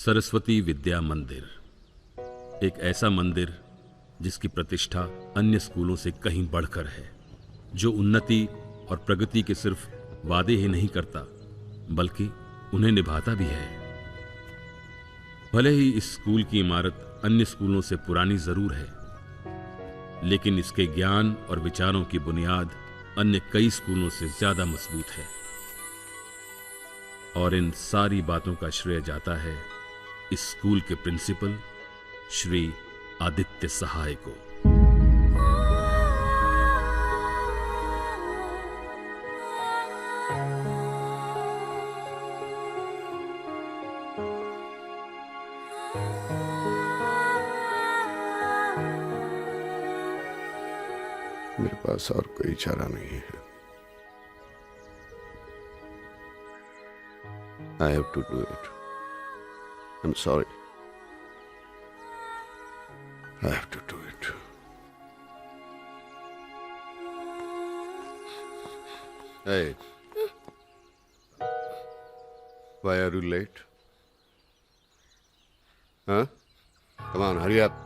सरस्वती विद्या मंदिर, एक ऐसा मंदिर जिसकी प्रतिष्ठा अन्य स्कूलों से कहीं बढ़कर है, जो उन्नति और प्रगति के सिर्फ वादे ही नहीं करता बल्कि उन्हें निभाता भी है। भले ही इस स्कूल की इमारत अन्य स्कूलों से पुरानी जरूर है, लेकिन इसके ज्ञान और विचारों की बुनियाद अन्य कई स्कूलों से ज्यादा मजबूत है। और इन सारी बातों का श्रेय जाता है इस स्कूल के प्रिंसिपल श्री आदित्य सहाय को। मेरे पास और कोई चारा नहीं है। I have to do it. I'm sorry. I have to do it. Hey. Why are you late? Huh? Come on, hurry up.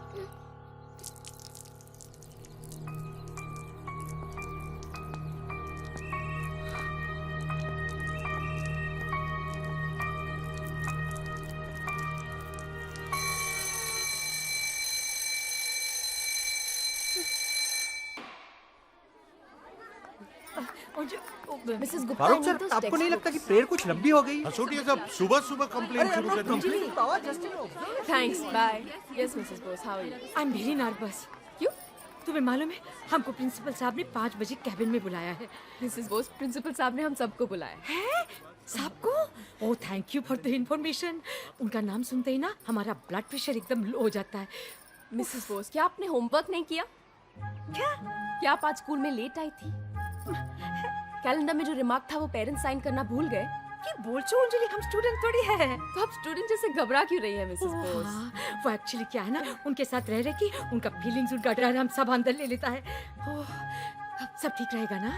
Mrs Gupta, Farooq sir, आपको नहीं लगता कि प्रेयर कुछ लंबी हो गई? हसूटिया साहब सुबह सुबह कंप्लेंट शुरू कर दी। Thanks, bye. Yes Mrs Bose, how are you? I am very nervous. क्यों? तुम्हें मालूम है हमको प्रिंसिपल साहब ने 5 बजे कैबिन में बुलाया है। मिसेस बोस, प्रिंसिपल साहब ने हम सबको बुलाया है? सबको? Oh thank you for the information. उनका नाम सुनते ही ना हमारा ब्लड प्रेशर एकदम लो हो जाता है। मिसेस बोस, क्या आपने होमवर्क नहीं किया? क्या आप आज स्कूल में लेट आई थी? कैलेंडर में जो रिमार्क था वो पेरेंट्स साइन करना भूल गए? क्या बोल चो अंजलि, हम स्टूडेंट थोड़ी है। तो आप स्टूडेंट जैसे घबरा क्यों रही है मिसेस बोस? हाँ, वो एक्चुअली क्या है ना, उनके साथ रह की उनका फीलिंग्स, उनका डर हम सब अंदर ले लेता है। ओह, सब ठीक रहेगा ना?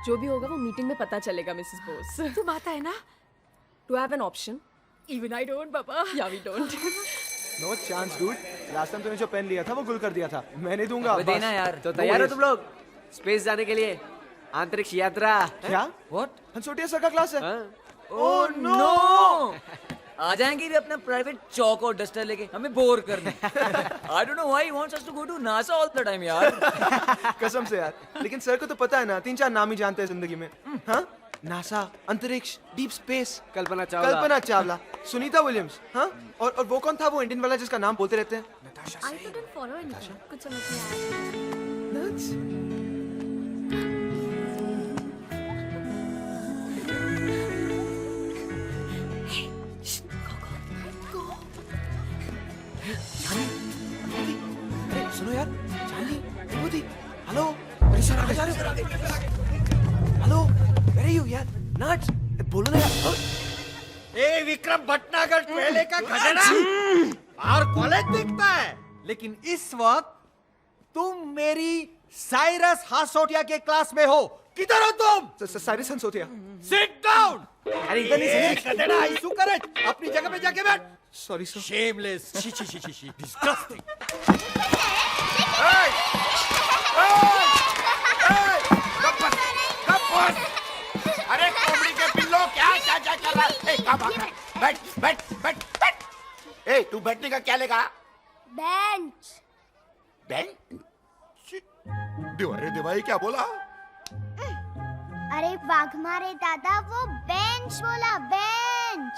जो भी होगा वो मीटिंग में पता चलेगा मिसेस बोस। तुम आता है ना? Do have an option? Even I don't बाबा। या we don't. No chance dude. Last time तूने जो पेन लिया था वो गुल कर दिया था। मैं नहीं दूंगा। देना यार। तो तैयार हो तुम लोग स्पेस जाने के लिए? अंतरिक्ष यात्रा। क्या? व्हाट? हंसोटिया सर का क्लास है। Oh no! आ जाएंगे भी अपना प्राइवेट चौक और डस्टर लेके हमें बोर करने। I don't know why he wants us to go to NASA all the time यार। कसम से यार, लेकिन सर को तो पता है ना, 3-4 नाम ही जानते हैं जिंदगी में। हाँ? नासा, अंतरिक्ष, deep space, Kalpana Chawla, Sunita Williams. हाँ? और वो कौन था वो इंडियन वाला जिसका नाम बोलते रहते हैं? I couldn't follow anything. कुछ समझ नहीं आया। सुनो यार, चांदी, विभूति, हेलो, अरे सर आ गए। हेलो, वेयर आर यू यार? नट्स, बोलो ना यार। ए विक्रम भटनागर पहले का खजाना और कॉलेज दिखता है, लेकिन इस वक्त तुम मेरी साइरस हासोटिया के क्लास में हो। किधर हो तुम? साइरस हंसोटिया। Sit down. अरे इधर नहीं सर। गधेड़ा, आइसू करे, अपनी जगह पे जाके बैठ। Sorry sir. Shameless, she, disgusting. अरे कोबड़ी के पिल्लो, क्या कर रहा है? कहाँ भाग रहा है? बैठ। ए, तू बैठने का क्या लेगा? बेंच। अरे देवाई क्या बोला? अरे वाघ मारे दादा, वो बेंच बोला, बेंच।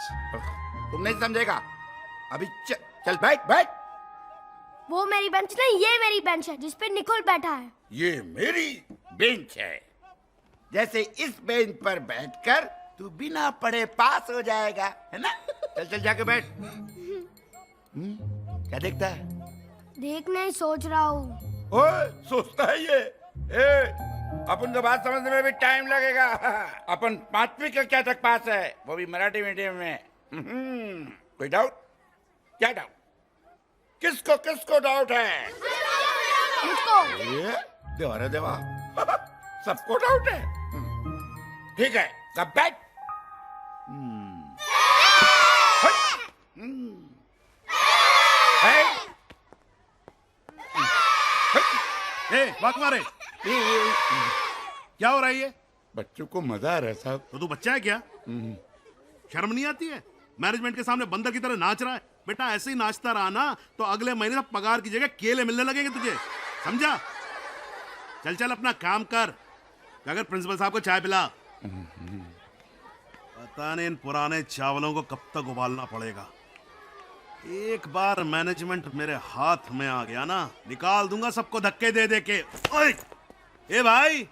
तुम नहीं समझेगा। अभी चल बैठ। वो मेरी बेंच नहीं, ये मेरी बेंच है जिसपे निकोल बैठा है। ये मेरी बेंच है। जैसे इस बेंच पर बैठकर तू बिना पढ़े पास हो जाएगा, है ना? चल जाके बैठ। क्या देखता है? देखना ही सोच रहा हूँ। ओए, सोचता है ये। अपन को बात समझने में भी टाइम लगेगा। अपन 5वीं कक्षा तक पास है, वो भी मराठी मीडियम में। कोई डाउट? क्या डाउट? किसको डाउट है? मुझको। देवा रे देवा। सबको डाउट है। ठीक है, सब बैठ। वाक मारे। क्या हो रहा है ये? बच्चों को मजा आ रहा है साहब। तो तू बच्चा है क्या? शर्म नहीं आती है? मैनेजमेंट के सामने बंदर की तरह नाच रहा है। बेटा ऐसे ही नाचता रहा ना तो अगले महीने तक पगार की जगह केले मिलने लगेंगे तुझे, समझा? चल चल अपना काम कर। अगर प्रिंसिपल साहब को चाय पिला। पता नहीं इन पुराने चावलों को कब तक उबालना पड़ेगा। एक बार मैनेजमेंट मेरे हाथ में आ गया ना, निकाल दूंगा सबको धक्के दे दे के। ओए! ए भाई,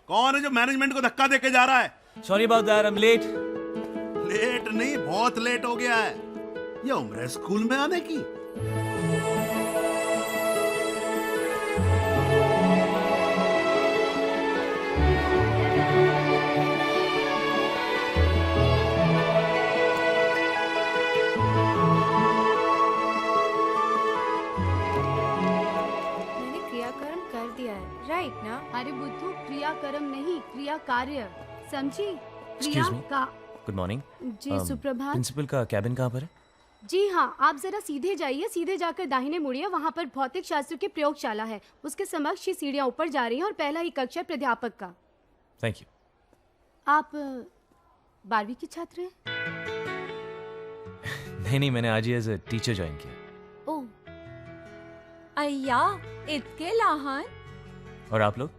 कौन है जो मैनेजमेंट को धक्का दे के जा रहा है? Sorry about that, I am late. Late नहीं, बहुत लेट हो गया है। ये उम्र है स्कूल में आने की। मैंने क्रियाकर्म कर दिया है, राइट ना? अरे बुद्धू, क्रियाकर्म नहीं, क्रिया कार्य, समझी? क्रिया Excuse me? का। Good morning. जी सुप्रभात। प्रिंसिपल का कैबिन कहाँ पर है? जी हाँ, आप जरा सीधे जाइए, सीधे जाकर दाहिने मुड़िए, वहाँ पर भौतिक शास्त्र की प्रयोगशाला है। उसके समक्ष ये सीढ़ियाँ ऊपर जा रही हैं और पहला ही कक्षा प्राध्यापक का। Thank you. आप 12वीं की छात्र हैं? नहीं, मैंने आज ही एज अ टीचर ज्वाइन किया। ओह, अय्या इतके लहान. और आप लोग?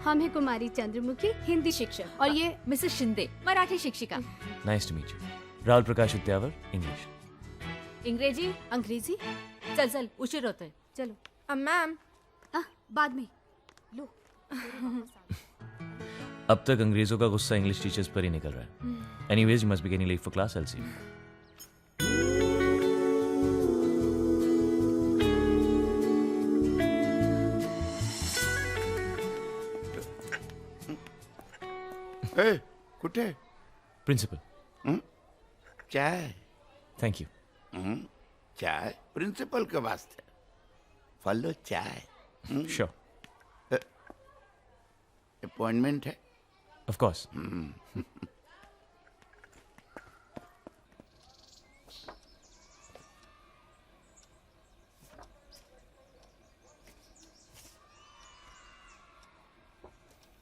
हम हैं कुमारी चंद्रमुखी, हिंदी शिक्षक, और ये मिसेस शिंदे, मराठी शिक्षिका. Nice to meet you. Rahul Prakash Udyavar, English. इंग्रेजी. अंग्रेजी। चल चल, उशीर होतोय. चलो मैम. बाद में। लो। अब तक अंग्रेजों का गुस्सा इंग्लिश टीचर्स पर ही निकल रहा है। Anyways, you must be getting late for class, I will see you. ए, कुठे? प्रिंसिपल। चाय. Thank you. चाय प्रिंसिपल के वास्ते. फॉलो चाय. श्योर। अपॉइंटमेंट है? Of course.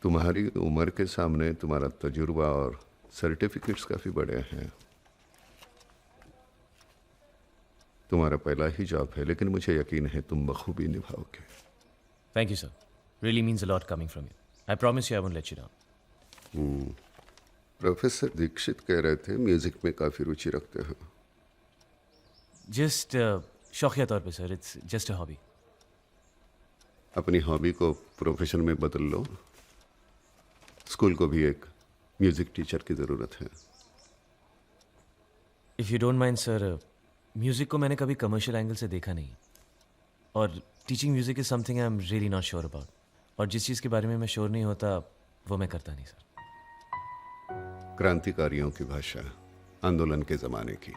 तुम्हारी उम्र के सामने तुम्हारा तजुर्बा और सर्टिफिकेट्स काफ़ी बड़े हैं। तुम्हारा पहला ही जॉब है, लेकिन मुझे यकीन है तुम बखूबी निभाओगे। Thank you sir, really means a lot coming from you. I promise you I won't let you down. Professor Dikshit कह रहे थे म्यूजिक में काफ़ी रुचि रखते हो। जस्ट शौकिया तौर पे sir, it's just a hobby. अपनी हॉबी को प्रोफेशन में बदल लो। स्कूल को भी एक म्यूजिक टीचर की ज़रूरत है। If you don't mind sir, music को मैंने कभी कमर्शियल एंगल से देखा नहीं, और teaching music is something I am really not sure about. और जिस चीज़ के बारे में मैं श्योर नहीं होता वो मैं करता नहीं सर। क्रांतिकारियों की भाषा, आंदोलन के ज़माने की।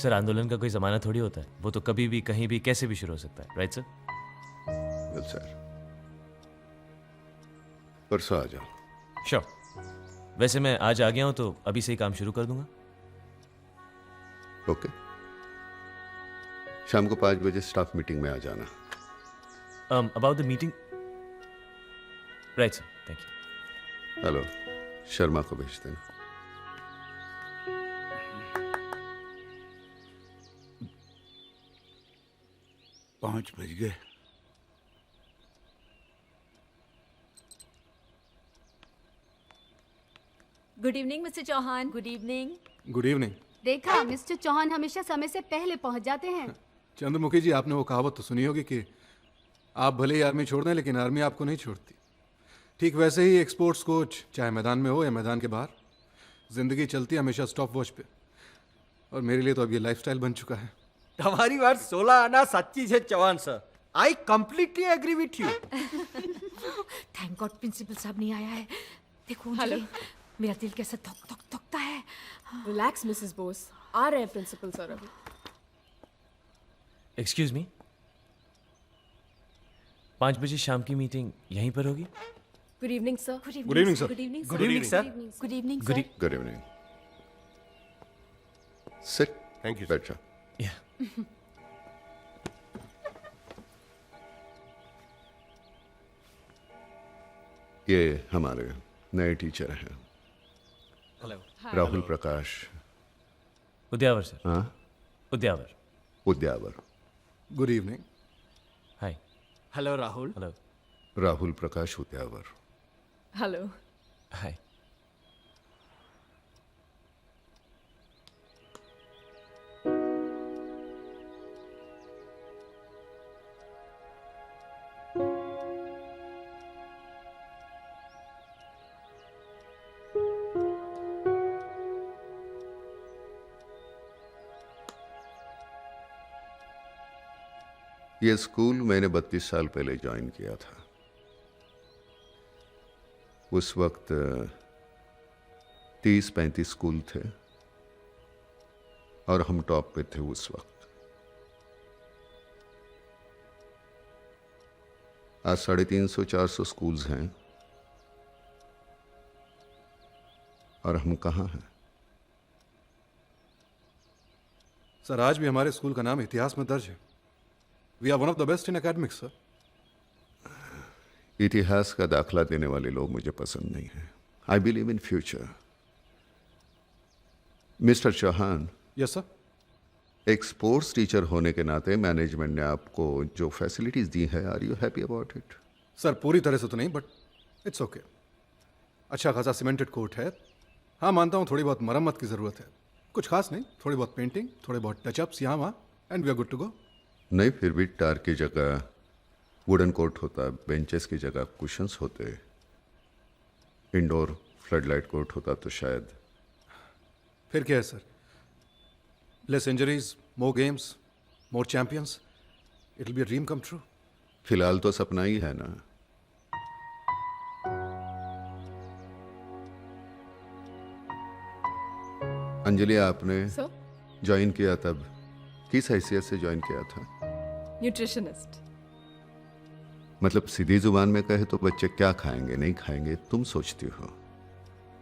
सर, आंदोलन का कोई ज़माना थोड़ी होता है, वो तो कभी भी कहीं भी कैसे भी शुरू हो सकता है, राइट सर? वेल सर, परसों आ जाओ। श्योर। वैसे मैं आज आ गया हूँ तो अभी से ही काम शुरू कर दूंगा। ओके। शाम को 5 बजे स्टाफ मीटिंग में आ जाना। About the meeting, right sir, thank you. Hello, Sharma को भेज देना। पाँच बज गए। Good evening mister Chauhan. Good evening. Good evening. देखा, मिस्टर चौहान हमेशा समय से पहले पहुंच जाते हैं। चंद्रमुखी जी, आपने वो कहावत तो सुनी होगी कि आप भले ही आर्मी छोड़ दें लेकिन आर्मी आपको नहीं छोड़ती। ठीक वैसे ही एक स्पोर्ट्स कोच, चाहे मैदान में हो या मैदान के बाहर, जिंदगी चलती है हमेशा स्टॉप वॉच पे। और मेरे लिए तो अब ये लाइफस्टाइल बन चुका है। તમારી વાત 16 આના સાચી છે Chauhan sir. I completely agree with you. Thank God principal साहब नहीं आया है। देखो हेलो, मेरा दिल कैसा धक धक धकता है। रिलैक्स मिसेस बोस, आ रहे हैं प्रिंसिपल सर अभी. एक्सक्यूज मी, 5 बजे शाम की मीटिंग यहीं पर होगी? Good evening sir. Good evening sir. Good evening Good evening, sir. Good evening good sir. Good evening. Sit. Thank you. बैठ जाओ। ये हमारे नए टीचर हैं राहुल प्रकाश। उद्यावर सर। हाँ, Udyavar. Udyavar. Good evening. Hi. Hello Rahul. Hello. Rahul Prakash Udyavar. Hello. Hi. ये स्कूल मैंने 32 साल पहले ज्वाइन किया था। उस वक्त 30-35 स्कूल थे और हम टॉप पे थे उस वक्त। आज 350-400 स्कूल्स हैं और हम कहाँ हैं? सर आज भी हमारे स्कूल का नाम इतिहास में दर्ज है। We are one of the best in academics sir. इतिहास का दाखला देने वाले लोग मुझे पसंद नहीं हैं। I believe in future. Mister Chauhan. Yes sir. एक स्पोर्ट्स टीचर होने के नाते मैनेजमेंट ने आपको जो फैसिलिटीज दी है, are you happy about it? Sir पूरी तरह से तो नहीं, बट इट्स ओके। अच्छा खासा सीमेंटेड कोर्ट है। हाँ मानता हूँ थोड़ी बहुत मरम्मत की ज़रूरत है, कुछ खास नहीं, थोड़ी बहुत पेंटिंग, थोड़े बहुत टचअप्स यहाँ वहाँ, and we are good to go. नहीं, फिर भी टार की जगह वुडन कोर्ट होता, बेंचेस की जगह कुशंस होते, इंडोर फ्लडलाइट कोर्ट होता तो शायद। फिर क्या है sir? Less injuries, more games, more champions, it will be a dream come true. फिलहाल तो सपना ही है ना। अंजलि, आपने ज्वाइन किया तब किस हैसियत से ज्वाइन किया था? न्यूट्रिशनिस्ट। मतलब सीधी जुबान में कहे तो बच्चे क्या खाएंगे नहीं खाएंगे तुम सोचती हो,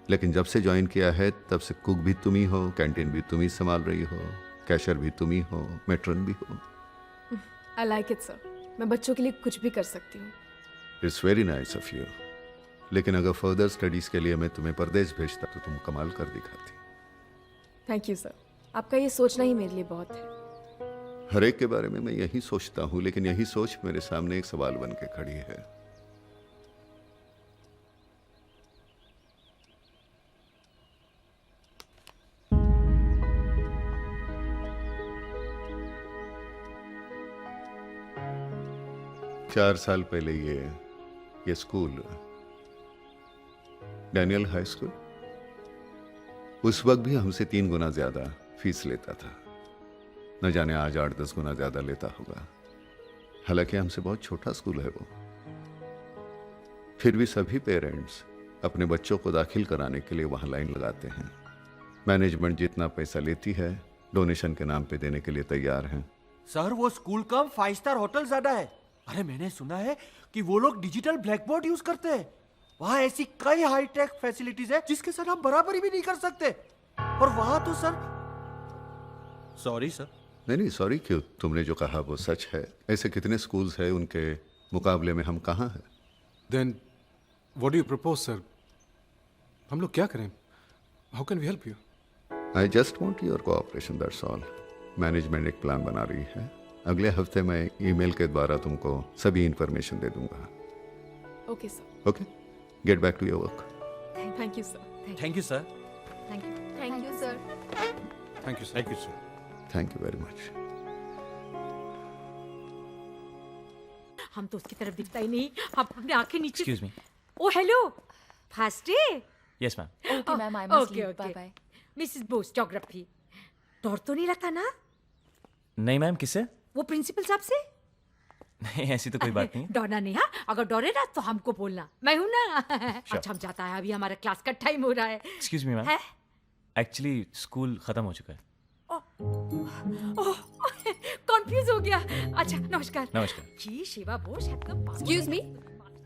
लेकिन जब से ज्वाइन किया है तब से कुक भी तुम ही हो, कैंटीन भी तुम ही संभाल रही हो, कैशियर भी तुम ही हो, मैट्रन भी हो। I like it sir. मैं बच्चों के लिए कुछ भी कर सकती हूँ। It's very nice of you. लेकिन अगर फर्दर स्टडीज के लिए मैं तुम्हें परदेश भेजता तो तुम कमाल कर दिखाती। Thank you sir. आपका ये सोचना ही मेरे लिए बहुत है। हर एक के बारे में मैं यही सोचता हूं, लेकिन यही सोच मेरे सामने एक सवाल बन के खड़ी है। चार साल पहले ये स्कूल, डैनियल हाई स्कूल, उस वक्त भी हमसे 3 गुना ज्यादा फीस लेता था। न जाने आज 8-10 गुना ज्यादा लेता होगा। हालांकि हमसे बहुत छोटा स्कूल है वो। फिर भी सभी पेरेंट्स अपने बच्चों को दाखिल कराने के लिए वहां लाइन लगाते हैं। मैनेजमेंट जितना पैसा लेती है डोनेशन के नाम पे देने के लिए तैयार हैं। सर वो स्कूल कम 5 स्टार होटल ज्यादा है। अरे मैंने सुना है कि वो लोग डिजिटल ब्लैक बोर्ड यूज करते हैं। वहां ऐसी कई हाईटेक फैसिलिटीज है जिसके साथ आप बराबरी भी नहीं कर सकते। और वहां तो सर, सॉरी सर। नहीं सॉरी क्यों, तुमने जो कहा वो सच है। ऐसे कितने स्कूल्स हैं, उनके मुकाबले में हम कहाँ हैं? Then what do you propose sir? हम लोग क्या करें? How can we help you? I just want your cooperation, that's all. Management एक प्लान बना रही है। अगले हफ्ते मैं ईमेल के द्वारा तुमको सभी इंफॉर्मेशन दे दूंगा। Okay sir. Okay, get back to your work. Thank you sir. Thank you sir. Thank you sir. Thank you sir. Thank you sir. Thank you very much. हम तो उसकी तरफ दिखता ही नहीं। हम अपने आंखें नीचे। Excuse me. Oh hello, first day. Yes ma'am. Okay ma'am, I must okay leave. Okay. Bye bye. Mrs Bose, geography. डर तो नहीं लगता ना? नहीं मैम, किससे? वो प्रिंसिपल साहब से? नहीं ऐसी तो कोई बात नहीं। डरना नहीं। हाँ, अगर डरे ना तो हमको बोलना, मैं हूं ना। अच्छा हम जाता है, अभी हमारा क्लास का टाइम हो रहा है। एक्सक्यूज मी मैम, है? एक्चुअली स्कूल खत्म हो चुका है। कंफ्यूज हो गया। अच्छा नमस्कार। नमस्कार। जी शिवा बोस एकदम। Excuse me,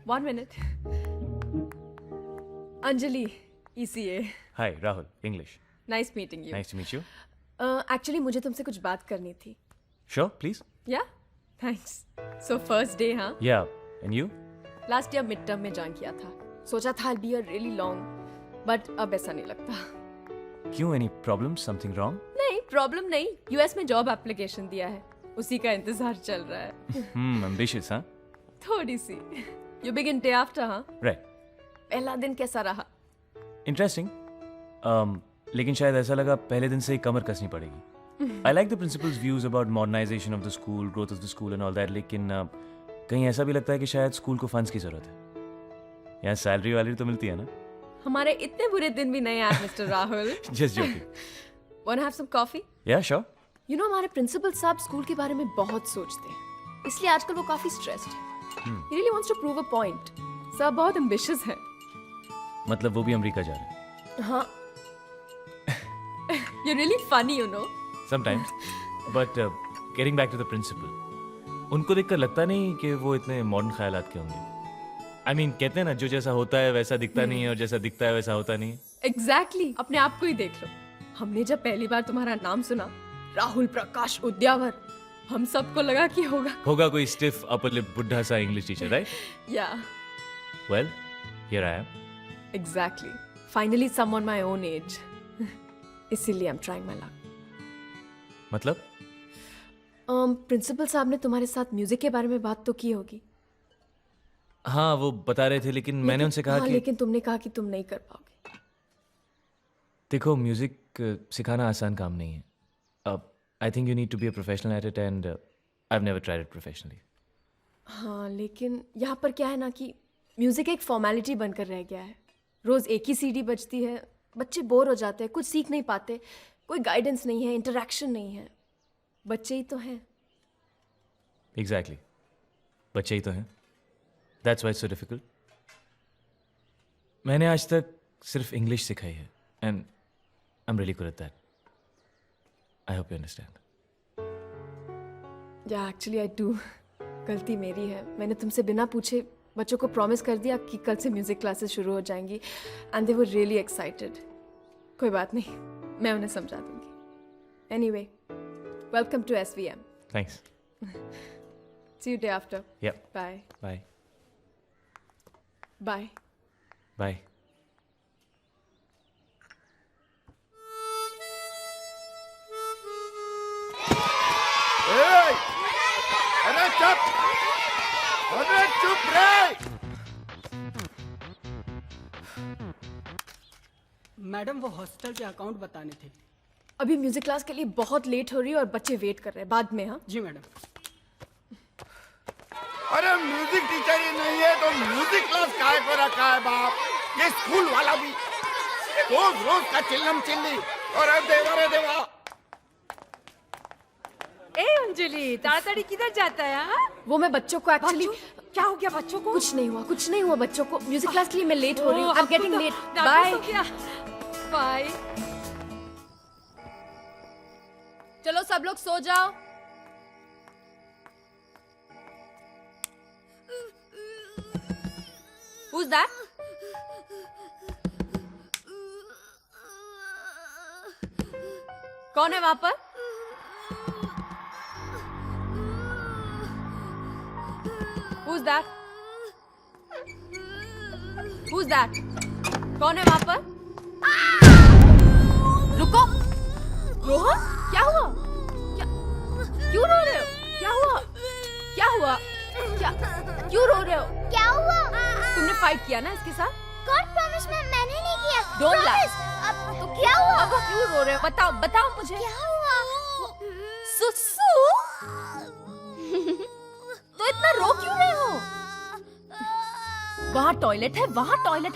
1 minute. Anjali, ECA। Hi Rahul, English. Nice meeting you. Nice to meet you. Actually मुझे तुमसे कुछ बात करनी थी। Sure please. Yeah thanks. So first day, हाँ? Yeah and you? Last year mid term में ज्वाइन किया था। सोचा था I'll be a really long, but अब ऐसा नहीं लगता। क्यों, एनी प्रॉब्लम, समथिंग रॉन्ग? नहीं, प्रॉब्लम नहीं, यूएस में जॉब एप्लीकेशन दिया है, उसी का इंतजार चल रहा है। एम्बिशियस, हाँ? थोड़ी सी। You begin day after, हाँ? राइट। पहला दिन कैसा रहा? इंटरेस्टिंग। लेकिन शायद ऐसा लगा पहले दिन से ही कमर कसनी पड़ेगी। I like the principal's views about modernisation of the school, growth of the school and all that, लेकिन कहीं ऐसा भी लगता है कि शायद स्कूल को फंड्स की जरूरत है। यहाँ सैलरी वाली तो मिलती है ना? हमारे इतने बुरे दिन भी नहीं आए mister Rahul. Just joking. Wanna have some coffee? या श्योर। You know, हमारे प्रिंसिपल साहब स्कूल के बारे में बहुत सोचते हैं, इसलिए आजकल वो काफी स्ट्रेस्ड है। He really wants to prove a point. Sir बहुत ambitious है। मतलब वो भी अमेरिका जा रहे हैं? हाँ। You're really funny, you know. Sometimes. But getting back to the principal, उनको देखकर लगता नहीं कि वो इतने मॉडर्न ख्यालात के होंगे। I mean, कहते हैं ना, जो जैसा होता है वैसा दिखता नहीं है और जैसा दिखता है वैसा होता नहीं है। Exactly. अपने आप को ही देख लो। हमने जब पहली बार तुम्हारा नाम सुना, राहुल प्रकाश उद्यावर, हम सबको लगा कि होगा कोई स्टिफ अपर लिप बुढ़ा सा English teacher, right? Yeah. Well, here I am. Exactly. Finally someone my own age. इसीलिए I'm trying my luck. मतलब? प्रिंसिपल साहब ने तुम्हारे साथ म्यूजिक के बारे में बात तो की होगी। हाँ, वो बता रहे थे, लेकिन मैंने उनसे कहा हाँ, कि लेकिन तुमने कहा कि तुम नहीं कर पाओगे। देखो, म्यूजिक सिखाना आसान काम नहीं है। I think you need to be a professional at it and I have never tried it professionally. हाँ, लेकिन यहाँ पर क्या है ना कि म्यूजिक एक फॉर्मेलिटी बनकर रह गया है। रोज एक ही सीडी बजती है, बच्चे बोर हो जाते हैं, कुछ सीख नहीं पाते, कोई गाइडेंस नहीं है, इंटरेक्शन नहीं है। बच्चे ही तो हैं। एग्जैक्टली, बच्चे ही तो हैं। That's why it's so difficult. मैंने आज तक सिर्फ इंग्लिश सिखाई है and I am really good at that. I hope you understand. या एक्चुअली आई डू। गलती मेरी है, मैंने तुमसे बिना पूछे बच्चों को प्रॉमिस कर दिया कि कल से म्यूजिक क्लासेस शुरू हो जाएंगी and they were really excited. कोई बात नहीं, मैं उन्हें समझा दूंगी। Anyway, welcome to SVM. Thanks. See you day after. Yep. Bye. Bye. Bye. Bye. अरे चुप! अरे चुप रे! मैडम, वो हॉस्टल के अकाउंट बताने थे। अभी म्यूजिक क्लास के लिए बहुत लेट हो रही है और बच्चे वेट कर रहे हैं, बाद में। हाँ जी मैडम। अरे म्यूजिक टीचर ही नहीं है तो म्यूजिक क्लास काहे को रखा है बाप? ये स्कूल वाला भी रोज रोज का चिल्लम चिल्ली। अरे देवा रे देवा! ए अंजलि, ताड़ाताड़ी किधर जाता है? हाँ? वो मैं बच्चों को एक्चुअली क्या हो गया बच्चों को? कुछ नहीं हुआ बच्चों को। म्यूजिक क्लास के लिए मैं लेट हो रही हूँ। I am getting late. Bye bye. Bye. चलो सब लोग सो जाओ। Who's that? कौन है वहां पर? Who's that? Who's that? कौन है वहां पर? रुको। रोहन, क्या हुआ? क्यों रो रहे हो? क्या हुआ? क्यों रो रहे हो? क्या हुआ? तुमने फाइट किया ना इसके साथ? गॉड प्रॉमिस मैंने नहीं किया। Don't lie. Promise. अब तो क्या हुआ? अब क्यों रो रहे हो? बताओ मुझे। क्या हुआ? सुसु? तो इतना रो क्यों रहे हो? वहाँ टॉयलेट है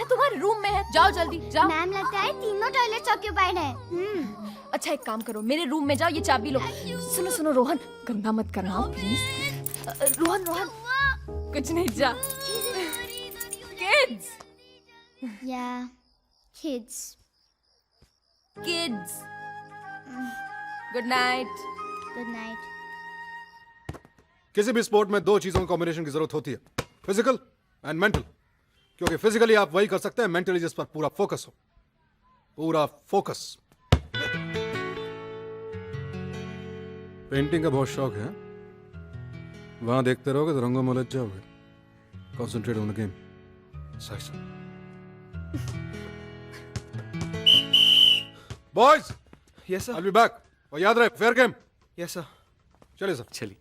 तुम्हारे रूम में है। जाओ जल्दी जाओ। मैम, लगता है तीनों टॉयलेट्स ऑक्यूपाइड है। अच्छा, एक काम करो, मेरे रूम में जाओ, ये चाबी लो। सुनो रोहन, गंदा मत करना प्लीज। रोहन, कुछ नहीं, जा। Kids. Yeah, kids. Good night. Good night. किसी भी स्पोर्ट में दो चीजों की कॉम्बिनेशन की जरूरत होती है, फिजिकल एंड मेंटल। क्योंकि फिजिकली आप वही कर सकते हैं, मेंटली जिस पर पूरा फोकस हो। पूरा फोकस। पेंटिंग का बहुत शौक है? वहां देखते रहोगे तो रंगों में उलझ जाओगे। Concentrate on the game. सही। Boys yes sir. I will be back. और याद रहे फेयर गेम। Yes sir. चलिए सर। चलिए।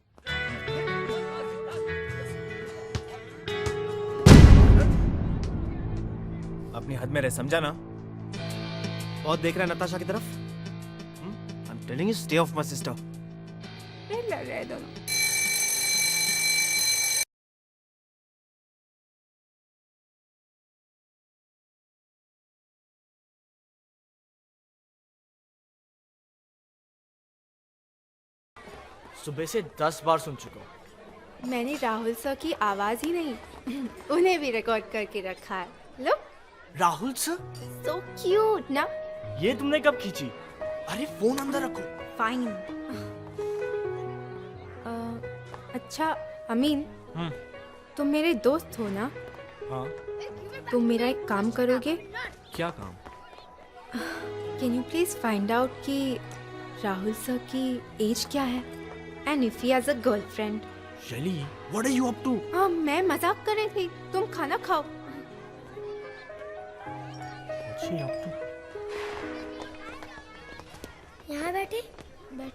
अपनी हद में रह, समझा ना? बहुत देख रहा है नताशा की तरफ। I am telling you stay of my sister. रहे दोनों। सुबह से 10 बार सुन चुका हूँ। मैंने राहुल सर की आवाज ही नहीं उन्हें भी रिकॉर्ड करके रखा है। लो। राहुल सर? सो क्यूट ना? ये तुमने कब खींची? अरे फोन अंदर रखो। फाइन। अच्छा अमीन, तुम मेरे दोस्त हो ना? हाँ। तुम मेरा एक काम करोगे? क्या काम? Can you please find out कि राहुल सर की एज क्या है and if he has a girlfriend. Shaily, what are you up to? हाँ, मैं मजाक कर रही थी। तुम खाना खाओ। यहाँ बैठे?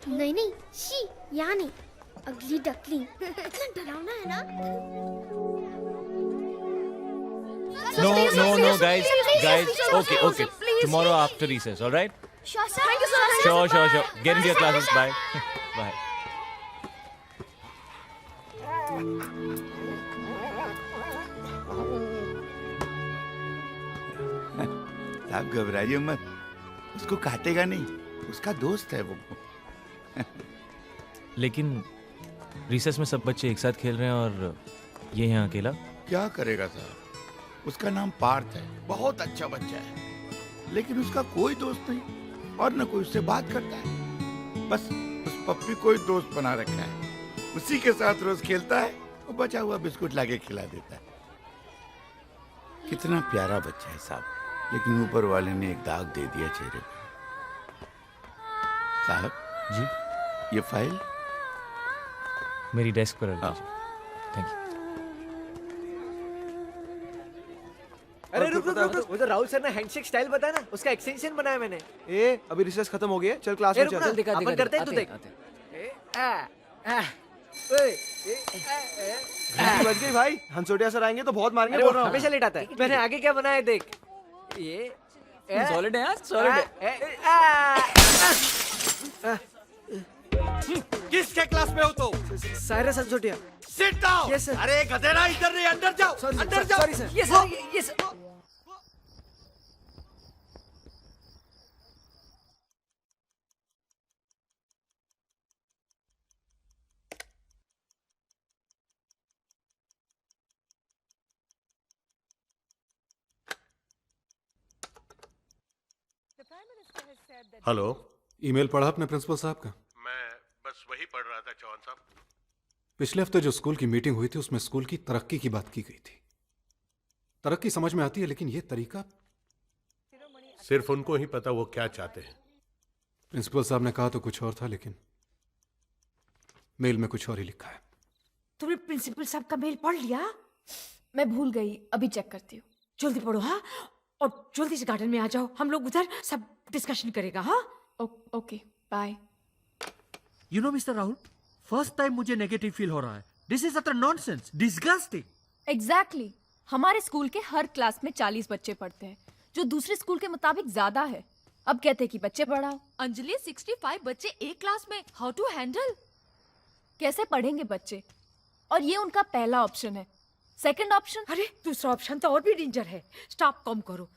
नहीं नहीं, शी, यहाँ नहीं। अगली डकली। इतना डरावना है ना? No, guys. Okay. Tomorrow after recess, all right? Sure, sir. Thank you, sir. Sure. Get into your classes. Bye. Bye. आप घबराइए मत, उसको काटेगा नहीं, उसका दोस्त है वो। लेकिन रिसेस में सब बच्चे एक साथ खेल रहे हैं और ये यहाँ अकेला। क्या करेगा साहब, उसका नाम पार्थ है, बहुत अच्छा बच्चा है, लेकिन उसका कोई दोस्त नहीं और न कोई उससे बात करता है। बस उस पप्पी को ही दोस्त बना रखा है, उसी के साथ रोज खेलता है और बचा हुआ बिस्कुट लाके खिला देता है। कितना प्यारा बच्चा है साहब, लेकिन ऊपर वाले ने एक दाग दे दिया चेहरे पे। साहब जी, ये फाइल मेरी डेस्क पर रख दीजिए। Thank you. अरे रुक, वो तो राहुल सर ने हैंडशेक स्टाइल बताया ना, उसका एक्सटेंशन बनाया मैंने। ए, अभी रिसर्च खत्म हो गया, चल क्लास में चल। अपन करते हैं, तू देख। बच गई भाई, हंसोटिया सर आएंगे तो बहुत मारेंगे। बोल रहा हूं, हमेशा लेट आता है। मैंने आगे क्या बनाया देख। ये सॉलिड है, सॉलिड है। किसके क्लास में हो तो? Cyrus Hansotia. Sit down. Yes sir. अरे गधेड़ा, इधर नहीं, अंदर जाओ, अंदर जाओ। Sorry sir. Yes sir. Hello. Email पढ़ा आपने प्रिंसिपल साहब का? मैं बस वही पढ़ रहा था चौहान साहब। पिछले हफ्ते जो स्कूल की मीटिंग हुई थी उसमें स्कूल की तरक्की की बात की गई थी। तरक्की समझ में आती है, लेकिन ये तरीका सिर्फ उनको ही पता वो क्या चाहते हैं। प्रिंसिपल साहब ने कहा तो कुछ और था, लेकिन मेल में कुछ और ही लिखा है। तुमने प्रिंसिपल साहब का मेल पढ़ लिया? मैं भूल गई, अभी चेक करती हूँ। जल्दी पढ़ो हाँ, और जल्दी से गार्डन में आ जाओ, हम लोग उधर सब डिस्कशन करेगा। हाँ okay, bye. You know mister Rahul, first time मुझे नेगेटिव फील हो रहा है। This is utter nonsense, disgusting. Exactly. हमारे स्कूल के हर क्लास में 40 बच्चे पढ़ते हैं, जो दूसरे स्कूल के मुताबिक ज्यादा है। अब कहते हैं कि बच्चे पढ़ाओ। अंजलि, 65 बच्चे एक क्लास में, हाउ टू हैंडल? कैसे पढ़ेंगे बच्चे? और ये उनका पहला ऑप्शन है। Second option? अरे दूसरा ऑप्शन तो और भी डेंजर है, स्टाफ कम करो।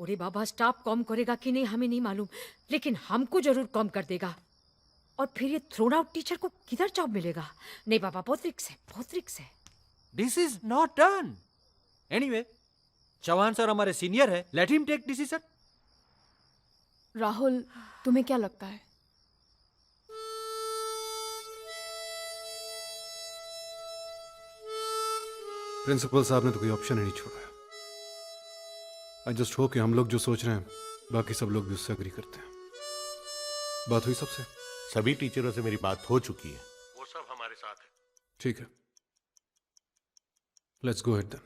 अरे बाबा, स्टाफ कम करेगा कि नहीं हमें नहीं मालूम, लेकिन हमको जरूर कम कर देगा। और फिर ये थ्रोन आउट टीचर को किधर जॉब मिलेगा? नहीं बाबा, बहुत रिस्क है, बहुत रिस्क है। This is not done. Anyway, Chauhan sir हमारे सीनियर है, let him take decision. Rahul, तुम्हें क्या लगता है? प्रिंसिपल साहब ने तो कोई ऑप्शन ही नहीं छोड़ा है। आई जस्ट होप कि हम लोग जो सोच रहे हैं बाकी सब लोग भी उससे एग्री करते हैं। बात हुई सबसे? सभी टीचरों से मेरी बात हो चुकी है, वो सब हमारे साथ है। ठीक है, लेट्स गो अहेड देन।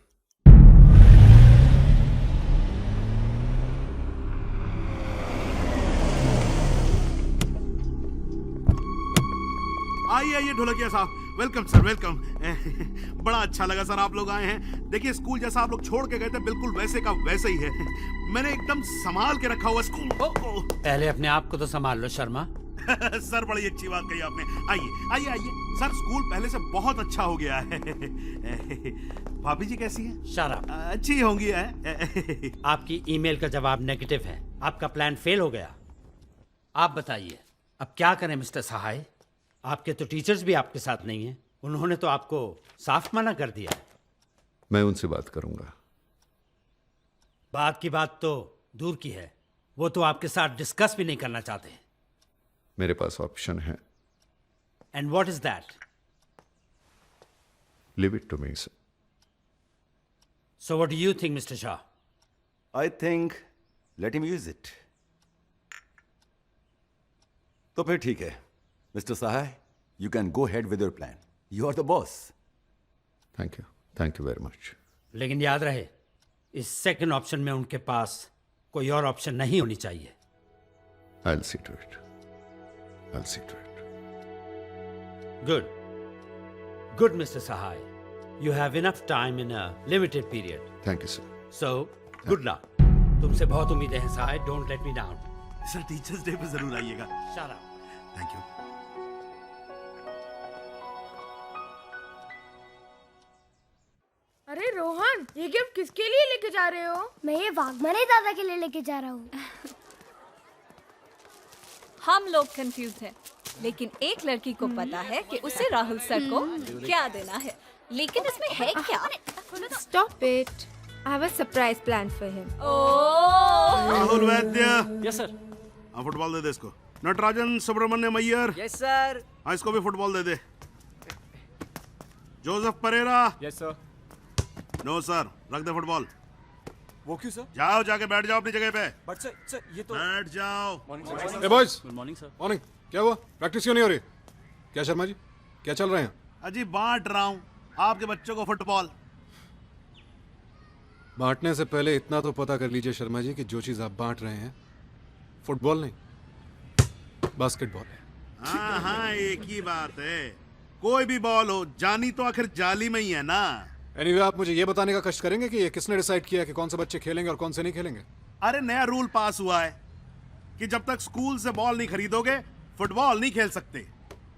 आइए ढोलकिया साहब, वेलकम सर वेलकम। बड़ा अच्छा लगा सर आप लोग आए हैं। देखिए स्कूल जैसा आप लोग छोड़ के गए थे बिल्कुल वैसे का वैसे ही है। मैंने एकदम संभाल के रखा हुआ स्कूल। पहले अपने आप को तो संभाल लो शर्मा। सर बड़ी अच्छी बात कही आपने। आइए आइए आइए सर, स्कूल पहले से बहुत अच्छा हो गया है। भाभी जी कैसी हैं? शराब अच्छी होंगी है। आपकी ईमेल का जवाब नेगेटिव है, आपका प्लान फेल हो गया। आप बताइए अब क्या करें मिस्टर सहाय? आपके तो टीचर्स भी आपके साथ नहीं हैं, उन्होंने तो आपको साफ मना कर दिया है। मैं उनसे बात करूंगा। बात की बात तो दूर की है, वो तो आपके साथ डिस्कस भी नहीं करना चाहते। मेरे पास ऑप्शन है। And what is that? Leave it to me sir. So what do you think mister Shah? I think let him use it. तो फिर ठीक है mister Sahay, you can go head with your plan, you are the boss. Thank you very much. लेकिन याद रहे इस second option में उनके पास कोई और ऑप्शन नहीं होनी चाहिए। I'll see to it. Good, Mr. Sahai. You have enough time in a limited period. Thank you, sir. So, good luck. तुमसे बहुत उम्मीदें हैं सहाय. Don't let me down. Sir teachers day पे जरूर आइएगा। Shut up. Thank you. अरे रोहन, ये gift किसके लिए लेके जा रहे हो? मैं ये वाघमरे दादा के लिए लेके जा रहा हूँ। हम लोग कंफ्यूज हैं, लेकिन एक लड़की को पता है कि उसे राहुल सर को क्या देना है, लेकिन इसमें है क्या? Stop it. I have a surprise plan for him. Rahul Vaidya. Yes sir. हाँ फुटबॉल दे दे इसको। नटराजन सुब्रमण्यम अय्यर। Yes sir. हाँ इसको भी फुटबॉल दे दे। Joseph Pereira. Yes sir. No sir, रख दे फुटबॉल। वो क्यों सर? जाओ जाके बैठ जाओ अपनी जगह पे। बट सर ये तो बैठ जाओ। ए boys, good morning sir. Morning. क्या हुआ? प्रैक्टिस क्यों नहीं हो रही? क्या शर्मा जी, क्या चल रहे हैं? अजी बांट रहा हूँ आपके बच्चों को फुटबॉल। बांटने से पहले इतना तो पता कर लीजिए शर्मा जी कि जो चीज आप बांट रहे हैं फुटबॉल नहीं, बास्केटबॉल है। हाँ हाँ एक ही बात है, कोई भी बॉल हो, जानी तो आखिर जाली में ही है ना। एनीवे आप मुझे ये बताने का कष्ट करेंगे कि ये किसने डिसाइड किया कि कौन से बच्चे खेलेंगे और कौन से नहीं खेलेंगे? अरे नया रूल पास हुआ है कि जब तक स्कूल से बॉल नहीं खरीदोगे फुटबॉल नहीं खेल सकते।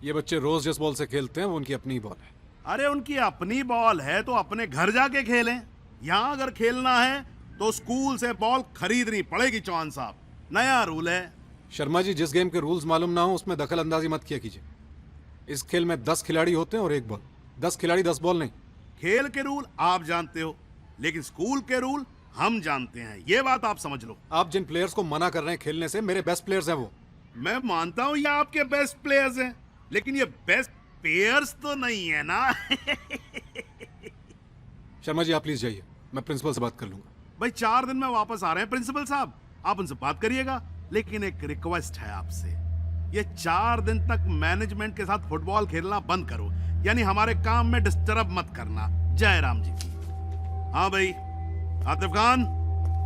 ये बच्चे रोज जिस बॉल से खेलते हैं वो उनकी अपनी बॉल है। अरे उनकी अपनी बॉल है तो अपने घर जाके खेलें। यहाँ अगर खेलना है तो स्कूल से बॉल खरीदनी पड़ेगी। चौहान साहब, नया रूल है। शर्मा जी, जिस गेम के रूल्स मालूम ना हो उसमें दखल अंदाजी मत किया कीजिए। इस खेल में 10 खिलाड़ी होते हैं और एक बॉल। 10 खिलाड़ी 10 बॉल नहीं। खेल के रूल आप जानते हो, लेकिन स्कूल के रूल हम जानते हैं, ये बात आप समझ लो। आप जिन प्लेयर्स को मना कर रहे हैं खेलने से, मेरे बेस्ट प्लेयर्स हैं वो। मैं मानता हूँ ये आपके बेस्ट प्लेयर्स हैं, लेकिन ये बेस्ट प्लेयर्स तो नहीं है ना। शर्मा जी आप प्लीज जाइए, मैं प्रिंसिपल से बात कर लूंगा। भाई 4 दिन में वापस आ रहे हैं प्रिंसिपल साहब, आप उनसे बात करिएगा। लेकिन एक रिक्वेस्ट है आपसे, ये 4 दिन तक मैनेजमेंट के साथ फुटबॉल खेलना बंद करो, यानी हमारे काम में डिस्टर्ब मत करना। जय राम जी की। हाँ भाई आतिफ खान,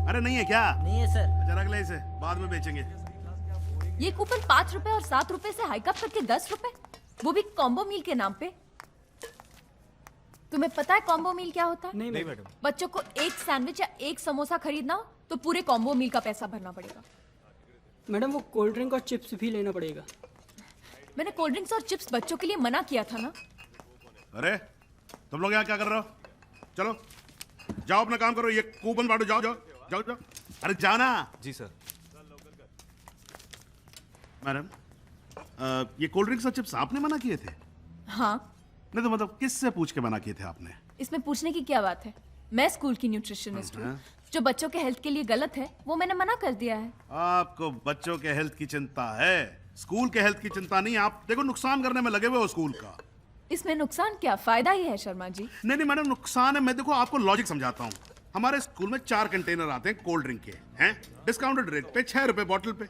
अरे नहीं है क्या? नहीं है सर। अच्छा रख ले इसे, बाद में बेचेंगे। ये कूपन 5 रुपए और 7 रुपए से हाइकअप करके 10 रुपए, वो भी कॉम्बो मील के नाम पे। तुम्हें पता है कॉम्बो मील क्या होता है? नहीं मैडम। बच्चों को एक सैंडविच या एक समोसा खरीदना हो तो पूरे कॉम्बो मील का पैसा भरना पड़ेगा। मैडम वो कोल्ड ड्रिंक और चिप्स भी लेना पड़ेगा। मैंने कोल्ड ड्रिंक्स और चिप्स बच्चों के लिए मना किया था ना। अरे तुम लोग यहाँ क्या कर रहे हो? चलो जाओ अपना काम करो, ये कूपन बांटो। जाओ जाओ जाओ जाओ। अरे जाना। जी सर। मैडम ये कोल्ड ड्रिंक्स और चिप्स आपने मना किए थे? हाँ। नहीं तो मतलब किससे पूछ के मना किए थे आपने? इसमें पूछने की क्या बात है, मैं स्कूल की न्यूट्रिशनिस्ट हूँ। जो बच्चों के हेल्थ के लिए गलत है वो मैंने मना कर दिया है। आपको बच्चों के हेल्थ की चिंता है, स्कूल के हेल्थ की चिंता नहीं। आप देखो नुकसान करने में लगे हुए हो स्कूल का। इसमें नुकसान क्या, फायदा ही है शर्मा जी। नहीं मैडम नुकसान है। मैं देखो आपको लॉजिक समझाता हूँ। हमारे स्कूल में 4 कंटेनर आते हैं कोल्ड ड्रिंक के, हैं डिस्काउंटेड रेट पे 6 रुपए बॉटल पे।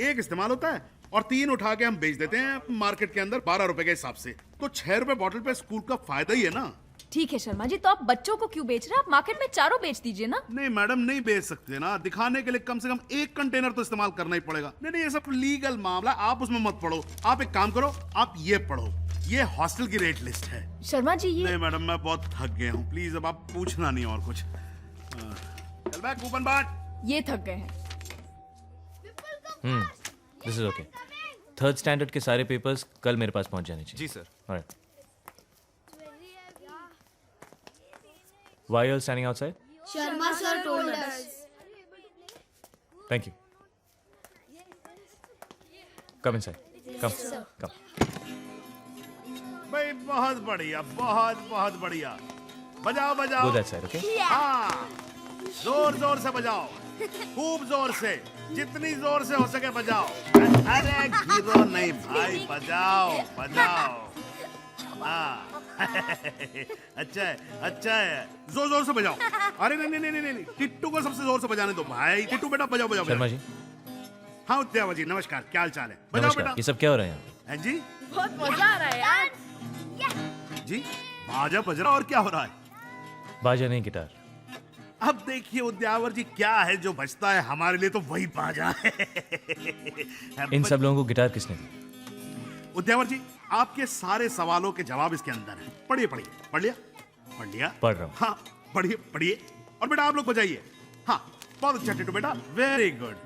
एक इस्तेमाल होता है और 3 उठा के हम बेच देते हैं मार्केट के अंदर 12 रुपए के हिसाब से। तो 6 रुपए बॉटल पे स्कूल का फायदा ही है ना। ठीक है शर्मा जी, तो आप बच्चों को क्यों बेच रहे हैं? आप मार्केट में चारों बेच दीजिए ना। नहीं मैडम नहीं बेच सकते ना, दिखाने के लिए कम से कम 1 कंटेनर तो इस्तेमाल करना ही पड़ेगा। नहीं ये सब लीगल मामला, आप उसमें मत पढ़ो। आप एक काम करो, आप ये पढ़ो, ये हॉस्टल की रेट लिस्ट है। शर्मा जी ये नहीं मैडम, मैं बहुत थक गया हूँ, प्लीज अब आप पूछना नहीं और कुछ। चल बैक, कूपन बांट। ये थक गए हैं। This is okay. Third standard के सारे पेपर्स कल मेरे पास पहुंच जाने चाहिए। जी sir. Alright. Why are you all standing outside? Sharma sir told us. Thank you. Come inside. Come. भाई बहुत बढ़िया, बहुत बढ़िया। बजाओ Go that side, okay? हाँ, जोर जोर से बजाओ, खूब जोर से, जितनी जोर से हो सके बजाओ। अरे गिरो नहीं भाई, बजाओ। हाँ अच्छा है, जोर से बजाओ। अरे नहीं, टिट्टू को सबसे जोर से बजाने दो भाई। टिट्टू बेटा बजाओ। शर्मा जी। हाँ उद्यावर जी, नमस्कार, क्या हाल चाल है? बजाओ नमस्कार। बेटा। ये सब क्या हो रहा है यहाँ पे? हैं जी? बहुत मजा आ रहा है यार। जी बाजा बज रहा, और क्या हो रहा है? बाजा नहीं, गिटार। अब देखिए उद्यावर जी, क्या है जो बजता है हमारे लिए तो वही बाजा है। इन सब लोगों को गिटार किसने दी? उद्यावर जी, आपके सारे सवालों के जवाब इसके अंदर है। पढ़िए। पढ़ लिया? पढ़ रहा हूँ। हाँ पढ़िए। और बेटा आप लोग बजाइए। हाँ बहुत अच्छा टिट्टू बेटा, वेरी गुड।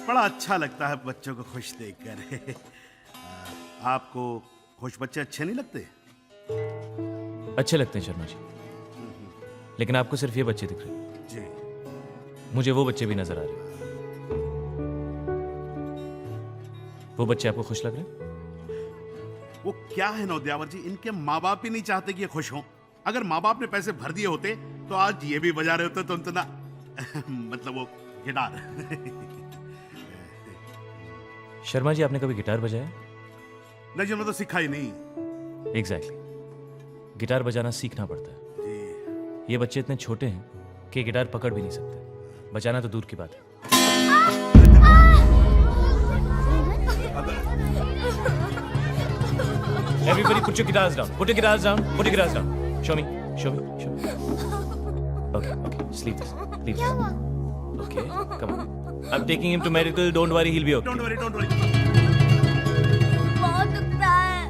बड़ा अच्छा लगता है बच्चों को खुश देखकर। आपको खुश बच्चे अच्छे नहीं लगते? अच्छे लगते हैं शर्मा जी, लेकिन आपको सिर्फ ये बच्चे दिख रहे हैं। जी मुझे वो बच्चे भी नजर आ रहे हैं। वो बच्चे आपको खुश लग रहे हैं? वो क्या है ना उद्यावर जी, इनके माँ बाप ही नहीं चाहते कि ये खुश हों। अगर माँ बाप ने पैसे भर दिए होते तो आज ये भी बजा रहे होते, तो ना मतलब वो गिटार। शर्मा जी, आपने कभी गिटार बजाया? नहीं जी, मैं तो सीखा ही नहीं। एग्जैक्टली। गिटार बजाना सीखना पड़ता है। ये बच्चे इतने छोटे हैं कि गिटार पकड़ भी नहीं सकते, बजाना तो दूर की बात है। Everybody put your guitars down. Put your guitars down. Show me. Okay, just leave this. Okay, come on. I'm taking him to medical. Don't worry, he'll be okay. Don't worry. बहुत दुखता है।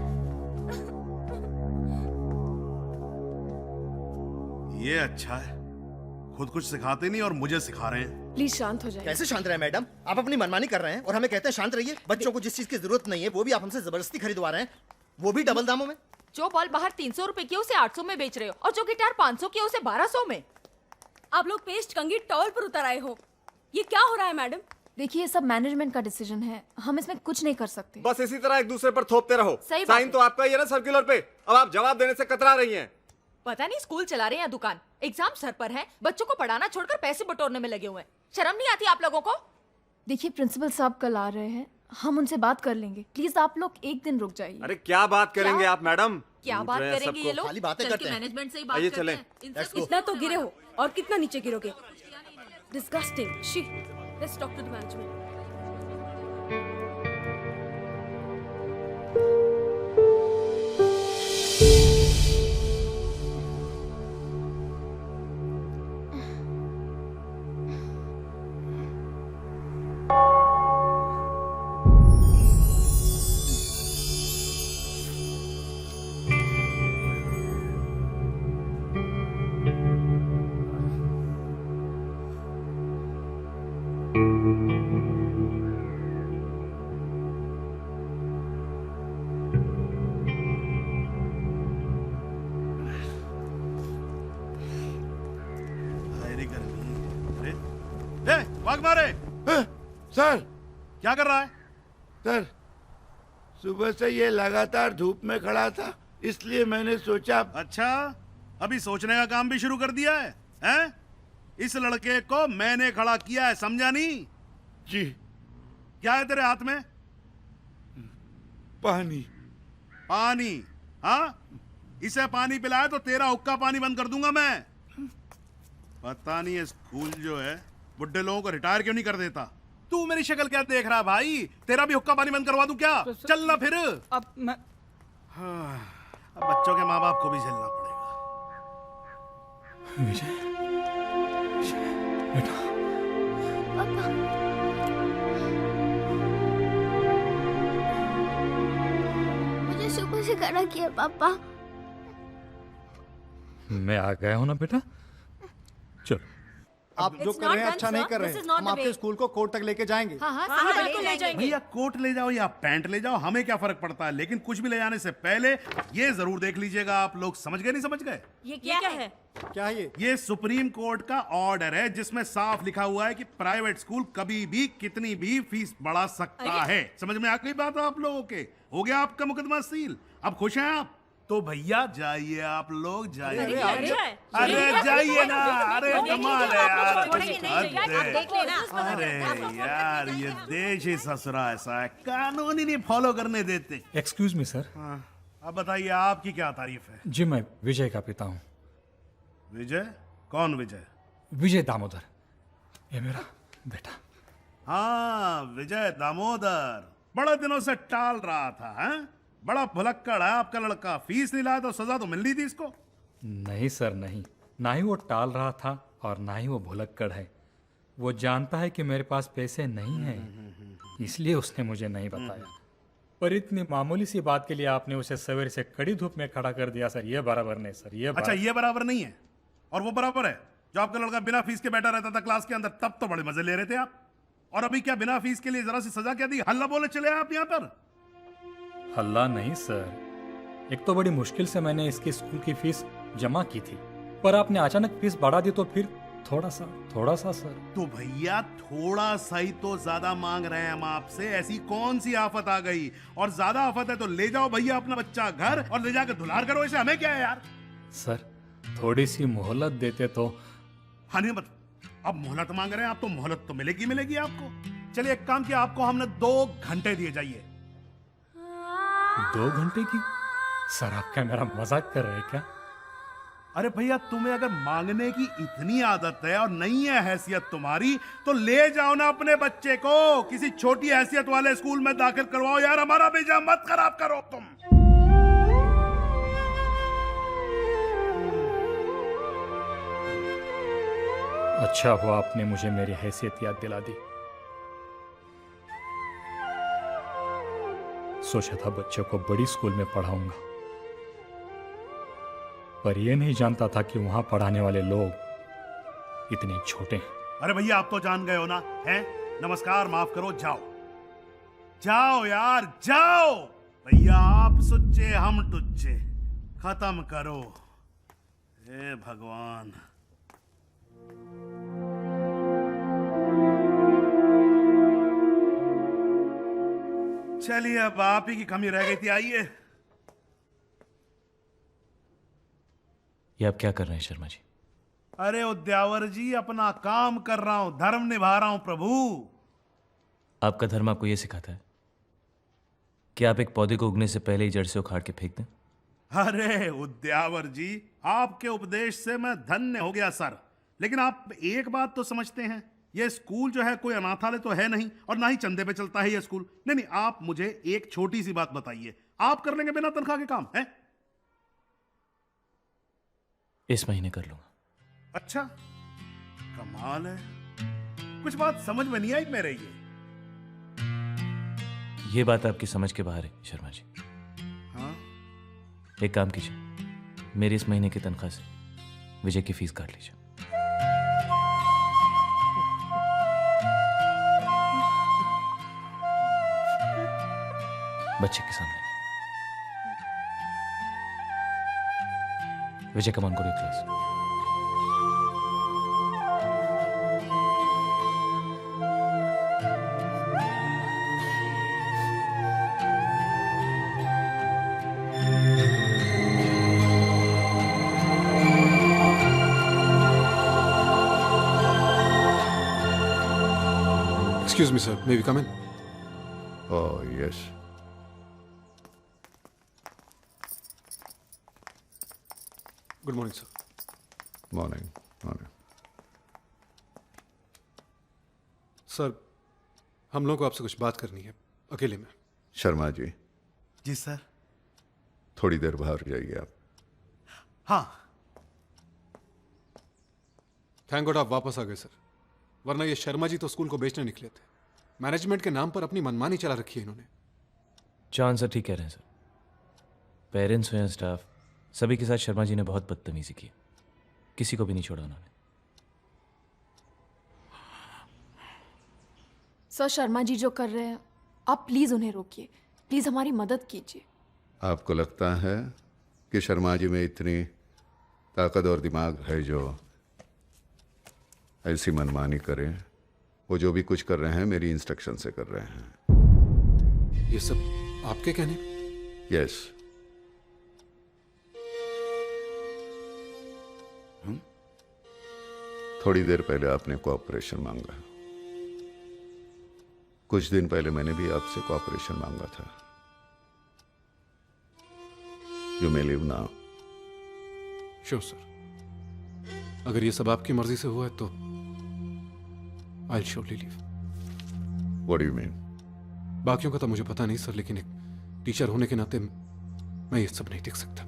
ये अच्छा है, खुद कुछ सिखाते नहीं और मुझे सिखा रहे हैं। प्लीज शांत हो जाइए। कैसे शांत रहे मैडम? आप अपनी मनमानी कर रहे हैं और हमें कहते हैं शांत रहिए। बच्चों को जिस चीज की जरूरत नहीं है वो भी आप हमसे जबरदस्ती खरीदवा रहे हैं, वो भी डबल दामों में। जो बॉल बाहर 300 रुपए की उसे 800 में बेच रहे हो, और जो गिटार 500 की उसे 1200 में। आप लोग पेस्ट कंघी टॉल पर उतर आए हो। ये क्या हो रहा है मैडम? देखिए ये सब मैनेजमेंट का डिसीजन है, हम इसमें कुछ नहीं कर सकते। बस इसी तरह एक दूसरे पर थोपते रहो। सही बात साइन है। तो आपका ही है ना सर्कुलर पे। अब आप जवाब देने से कतरा रही हैं। पता नहीं स्कूल चला रहे हैं या दुकान। एग्जाम सर पर है, बच्चों को पढ़ाना छोड़कर पैसे बटोरने में लगे हुए हैं। शर्म नहीं आती आप लोगों को? देखिए प्रिंसिपल साहब कल आ रहे हैं, हम उनसे बात कर लेंगे। प्लीज आप लोग एक दिन रुक जाइए। अरे क्या बात करेंगे आप मैडम? क्या बात करेंगे ये लोग? खाली बातें चल के करते हैं। मैनेजमेंट से ही बात आइए करते चलें। हैं। इनसे इतना तो गिरे हो और कितना नीचे गिरोगे? डिस्गस्टिंग। शी, let's talk to the management. भाग मारे। सर क्या कर रहा है? सर, सुबह से ये लगातार धूप में खड़ा था, इसलिए मैंने सोचा। अच्छा, अभी सोचने का काम भी शुरू कर दिया है, हैं? इस लड़के को मैंने खड़ा किया है, समझा नहीं? जी। क्या है तेरे हाथ में? पानी। पानी? हाँ, इसे पानी पिलाया तो तेरा हुक्का पानी बंद कर दूंगा मैं। पता नहीं ये स्कूल जो है बुड्ढे लोगों को रिटायर क्यों नहीं कर देता। तू मेरी शक्ल क्या देख रहा है भाई? तेरा भी हुक्का पानी बंद करवा दूं क्या? चल ना फिर। अब मैं हाँ, अब बच्चों के माँ बाप को भी झेलना पड़ेगा। विजय, बेटा। 爸爸。कैसे करा किया पापा? मैं आ गया हूं ना बेटा, चलो। आप जो कर रहे हैं अच्छा नहीं कर रहे हैं। हम आपके स्कूल को कोर्ट तक लेके जाएंगे। ले जाएंगे। भैया कोट ले जाओ या पैंट ले जाओ, हमें क्या फर्क पड़ता है, लेकिन कुछ भी ले जाने से पहले ये जरूर देख लीजिएगा आप लोग। समझ गए नहीं समझ गए? ये क्या है? क्या है ये सुप्रीम कोर्ट का ऑर्डर है जिसमें साफ लिखा हुआ है कि प्राइवेट स्कूल कभी भी कितनी भी फीस बढ़ा सकता है। समझ में आ गई बात आप लोगों के? हो गया आपका मुकदमा सील? अब खुश हैं आप? तो भैया जाइए, आप लोग जाइए। अरे जाइए ना, अरे कमाल है यार। अरे यार ये देश ही ससुरा ऐसा है, कानून ही नहीं फॉलो करने देते। Excuse me sir. अब बताइए आपकी क्या तारीफ है? जी मैं विजय का पिता हूँ। विजय? कौन विजय? विजय दामोदर, ये मेरा बेटा। हाँ विजय दामोदर, बड़ा दिनों से टाल रहा था। हैं? बड़ा भुलक्कड़ है आपका लड़का। फीस नहीं लाया तो सजा तो मिलनी थी इसको। नहीं सर नहीं, ना ही वो टाल रहा था और ना ही वो भुलक्कड़ है। वो जानता है कि मेरे पास पैसे नहीं हैं, इसलिए उसने मुझे नहीं बताया। पर इतनी मामूली सी बात के लिए आपने उसे सवेरे से कड़ी धूप में खड़ा कर दिया सर, ये बराबर नहीं सर। ये अच्छा ये बराबर नहीं है और वो बराबर है? जो आपका लड़का बिना फीस के बैठा रहता था क्लास के अंदर, तब तो बड़े मजे ले रहे थे आप। और अभी क्या बिना फीस के लिए जरा सी सजा क्या दी? हल्ला बोले चले आप यहाँ पर? हल्ला नहीं सर, एक तो बड़ी मुश्किल से मैंने इसकी स्कूल की फीस जमा की थी, पर आपने अचानक फीस बढ़ा दी तो फिर थोड़ा सा सर। तो भैया थोड़ा सा ही तो ज्यादा मांग रहे हैं हम आपसे। ऐसी कौन सी आफत आ गई? और ज्यादा आफत है तो ले जाओ भैया अपना बच्चा घर और ले जाकर धुलार करो। इसे हमें क्या है यार? सर थोड़ी सी मोहलत देते तो। हाँ नहीं मत, अब मोहलत मांग रहे हैं आप तो मोहलत तो मिलेगी आपको। चलिए एक काम किया, आपको हमने 2 घंटे दिए जाइए। 2 घंटे की? सर आप क्या मेरा मजाक कर रहे हैं क्या? अरे भैया तुम्हें अगर मांगने की इतनी आदत है और नहीं है हैसियत तुम्हारी, तो ले जाओ ना अपने बच्चे को किसी छोटी हैसियत वाले स्कूल में दाखिल करवाओ यार। हमारा भेजा मत खराब करो तुम। अच्छा हुआ आपने मुझे मेरी हैसियत याद दिला दी। सोचा था बच्चों को बड़ी स्कूल में पढ़ाऊंगा, पर यह नहीं जानता था कि वहां पढ़ाने वाले लोग इतने छोटे हैं। अरे भैया आप तो जान गए हो ना? हैं? नमस्कार, माफ करो, जाओ जाओ यार जाओ। भैया आप सुच्चे हम टुच्चे, खत्म करो। हे भगवान। चलिए अब आप ही की कमी रह गई थी। आइए। ये आप क्या कर रहे हैं शर्मा जी? अरे उद्यावर जी अपना काम कर रहा हूं, धर्म निभा रहा हूं प्रभु। आपका धर्म आपको यह सिखाता है कि आप एक पौधे को उगने से पहले ही जड़ से उखाड़ के फेंक दें? अरे उद्यावर जी आपके उपदेश से मैं धन्य हो गया सर। लेकिन आप एक बात तो समझते हैं, यह स्कूल जो है कोई अनाथालय तो है नहीं और ना ही चंदे पे चलता है यह स्कूल। नहीं, आप मुझे एक छोटी सी बात बताइए, आप कर लेंगे बिना तनख्वाह के काम है? इस महीने कर लूंगा। अच्छा कमाल है, कुछ बात समझ में नहीं आई मेरे। ये बात आपकी समझ के बाहर है शर्मा जी। हाँ? एक काम कीजिए, मेरी इस महीने की तनख्वाह से विजय की फीस काट लीजिए। बच्चे के सामने विजय, कम ऑन करो class. Excuse me, sir. May we come in? Oh, yes. Good morning, sir. Morning. Morning. Sir हम लोगों को आपसे कुछ बात करनी है अकेले में। शर्मा जी। जी सर। थोड़ी देर बाहर जाइए आप। हाँ। थैंक गॉड आप वापस आ गए सर, वरना ये शर्मा जी तो स्कूल को बेचने निकले थे। मैनेजमेंट के नाम पर अपनी मनमानी चला रखी है इन्होंने। चांद सर ठीक कह रहे हैं सर। पेरेंट्स हो या स्टाफ, सभी के साथ शर्मा जी ने बहुत बदतमीजी की। किसी को भी नहीं छोड़ा उन्होंने। सर, शर्मा जी जो कर रहे हैं, आप प्लीज उन्हें रोकिए। प्लीज हमारी मदद कीजिए। आपको लगता है कि शर्मा जी में इतनी ताकत और दिमाग है जो ऐसी मनमानी करें? वो जो भी कुछ कर रहे हैं मेरी इंस्ट्रक्शन से कर रहे हैं। ये सब आपके कहने? यस। थोड़ी देर पहले आपने कोऑपरेशन मांगा। कुछ दिन पहले मैंने भी आपसे कोऑपरेशन मांगा था। You may leave now. Sure sir. अगर ये सब आपकी मर्जी से हुआ है तो I will surely leave. What do you mean? बाकियों का तो मुझे पता नहीं सर, लेकिन एक टीचर होने के नाते मैं ये सब नहीं देख सकता।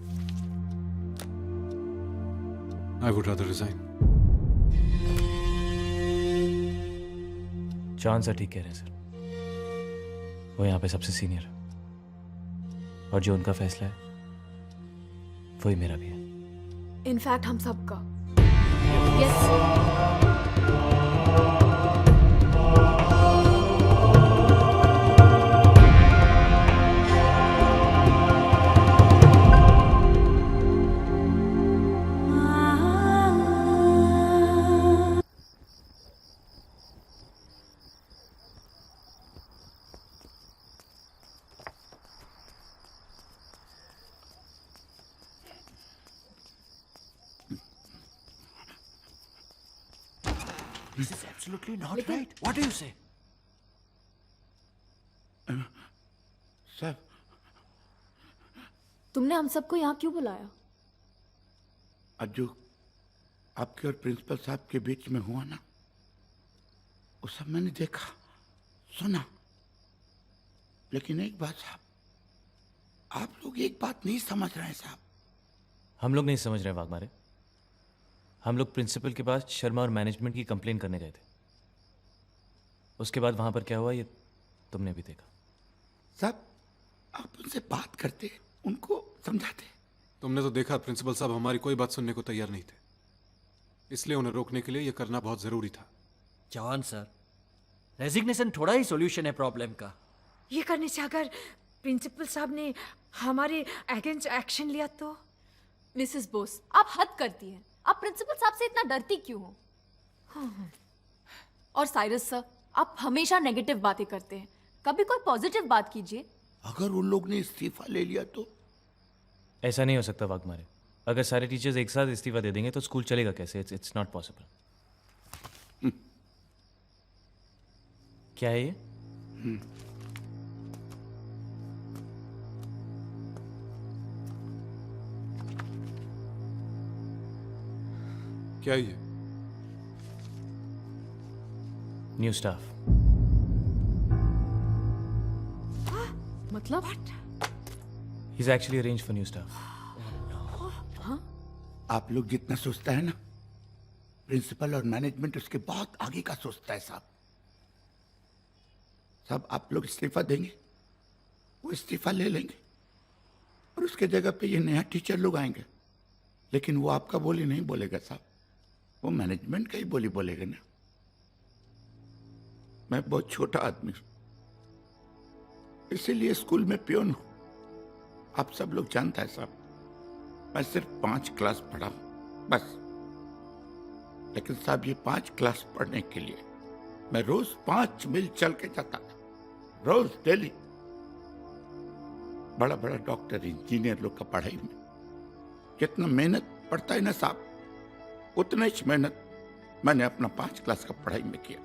I would rather resign. John sir ठीक कह रहे हैं सर। वो यहाँ पे सबसे सीनियर है और जो उनका फैसला है वही मेरा भी है। इनफैक्ट हम सबका। This is absolutely not right. What do you say? Sir, तुमने हम सबको यहाँ क्यों बुलाया? आज जो आपके और प्रिंसिपल साहब के बीच में हुआ ना, वो सब मैंने देखा, सुना। लेकिन एक बात साहब, आप लोग एक बात नहीं समझ रहे हैं साहब। हम लोग नहीं समझ रहे वाघमारे। हम लोग प्रिंसिपल के पास शर्मा और मैनेजमेंट की कंप्लेन करने गए थे। उसके बाद वहां पर क्या हुआ ये तुमने भी देखा। साहब, आप उनसे बात करते, उनको समझाते। तुमने तो देखा प्रिंसिपल साहब हमारी कोई बात सुनने को तैयार नहीं थे, इसलिए उन्हें रोकने के लिए यह करना बहुत जरूरी था। जवान सर, रेजिग्नेशन थोड़ा ही सॉल्यूशन है प्रॉब्लम का। ये करने से अगर प्रिंसिपल साहब ने हमारे अगेंस्ट एक्शन लिया तो? मिसेस बोस, आप हद करती हैं। आप प्रिंसिपल साहब से इतना डरती क्यों हो? और साइरस सर, आप हमेशा नेगेटिव बातें करते हैं। कभी कोई पॉजिटिव बात कीजिए। अगर उन लोग ने इस्तीफा ले लिया तो? ऐसा नहीं हो सकता वाघमारे। अगर सारे टीचर्स एक साथ इस्तीफा दे देंगे तो स्कूल चलेगा कैसे? It's not possible. क्या है ये? क्या है ये? New staff. मतलब? He's actually arranged for new staff. आप लोग जितना सोचता है ना, प्रिंसिपल और मैनेजमेंट उसके बहुत आगे का सोचता है साहब। साहब, आप लोग इस्तीफा देंगे, वो इस्तीफा ले लेंगे और उसके जगह पे ये नया टीचर लोग आएंगे। लेकिन वो आपका बोली नहीं बोलेगा साहब, वो मैनेजमेंट का ही बोली बोलेगा ना। मैं बहुत छोटा आदमी हूं, इसीलिए स्कूल में पियोन हूं। आप सब लोग जानता है साहब, मैं सिर्फ 5 क्लास पढ़ा हूं बस। लेकिन साहब, ये 5 क्लास पढ़ने के लिए मैं रोज 5 मील चल के जाता था, रोज डेली। बड़ा बड़ा डॉक्टर इंजीनियर लोग का पढ़ाई में कितना मेहनत पड़ता है ना साहब, उतना ही मेहनत मैंने अपना 5 क्लास का पढ़ाई में किया,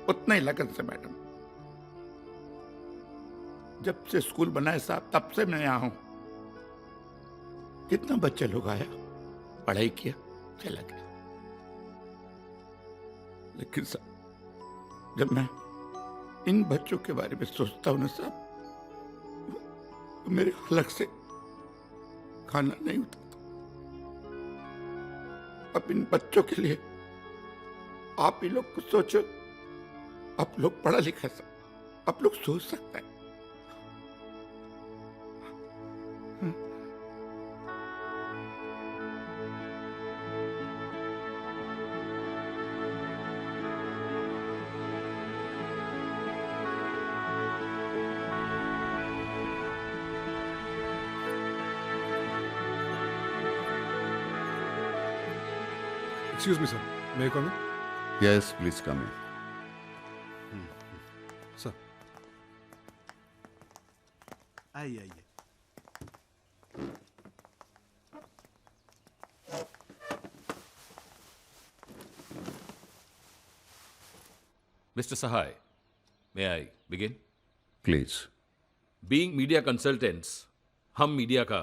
उतना ही लगन से मैडम। जब से स्कूल बनाए साहब, तब से मैं यहाँ हूं। कितना बच्चे लोग आया, पढ़ाई किया, चला गया। लेकिन साहब, जब मैं इन बच्चों के बारे में सोचता हूं ना साहब, तो मेरे हलक से खाना नहीं उतरता। अब इन बच्चों के लिए आप ही लोग कुछ सोचो। आप लोग पढ़ा लिखा सब, आप लोग सोच सकते हैं। Excuse me sir, may I come in? Yes please come in. Sir, आइए आइए। Mr. Sahai, may I begin? Please. Being media consultants, हम मीडिया का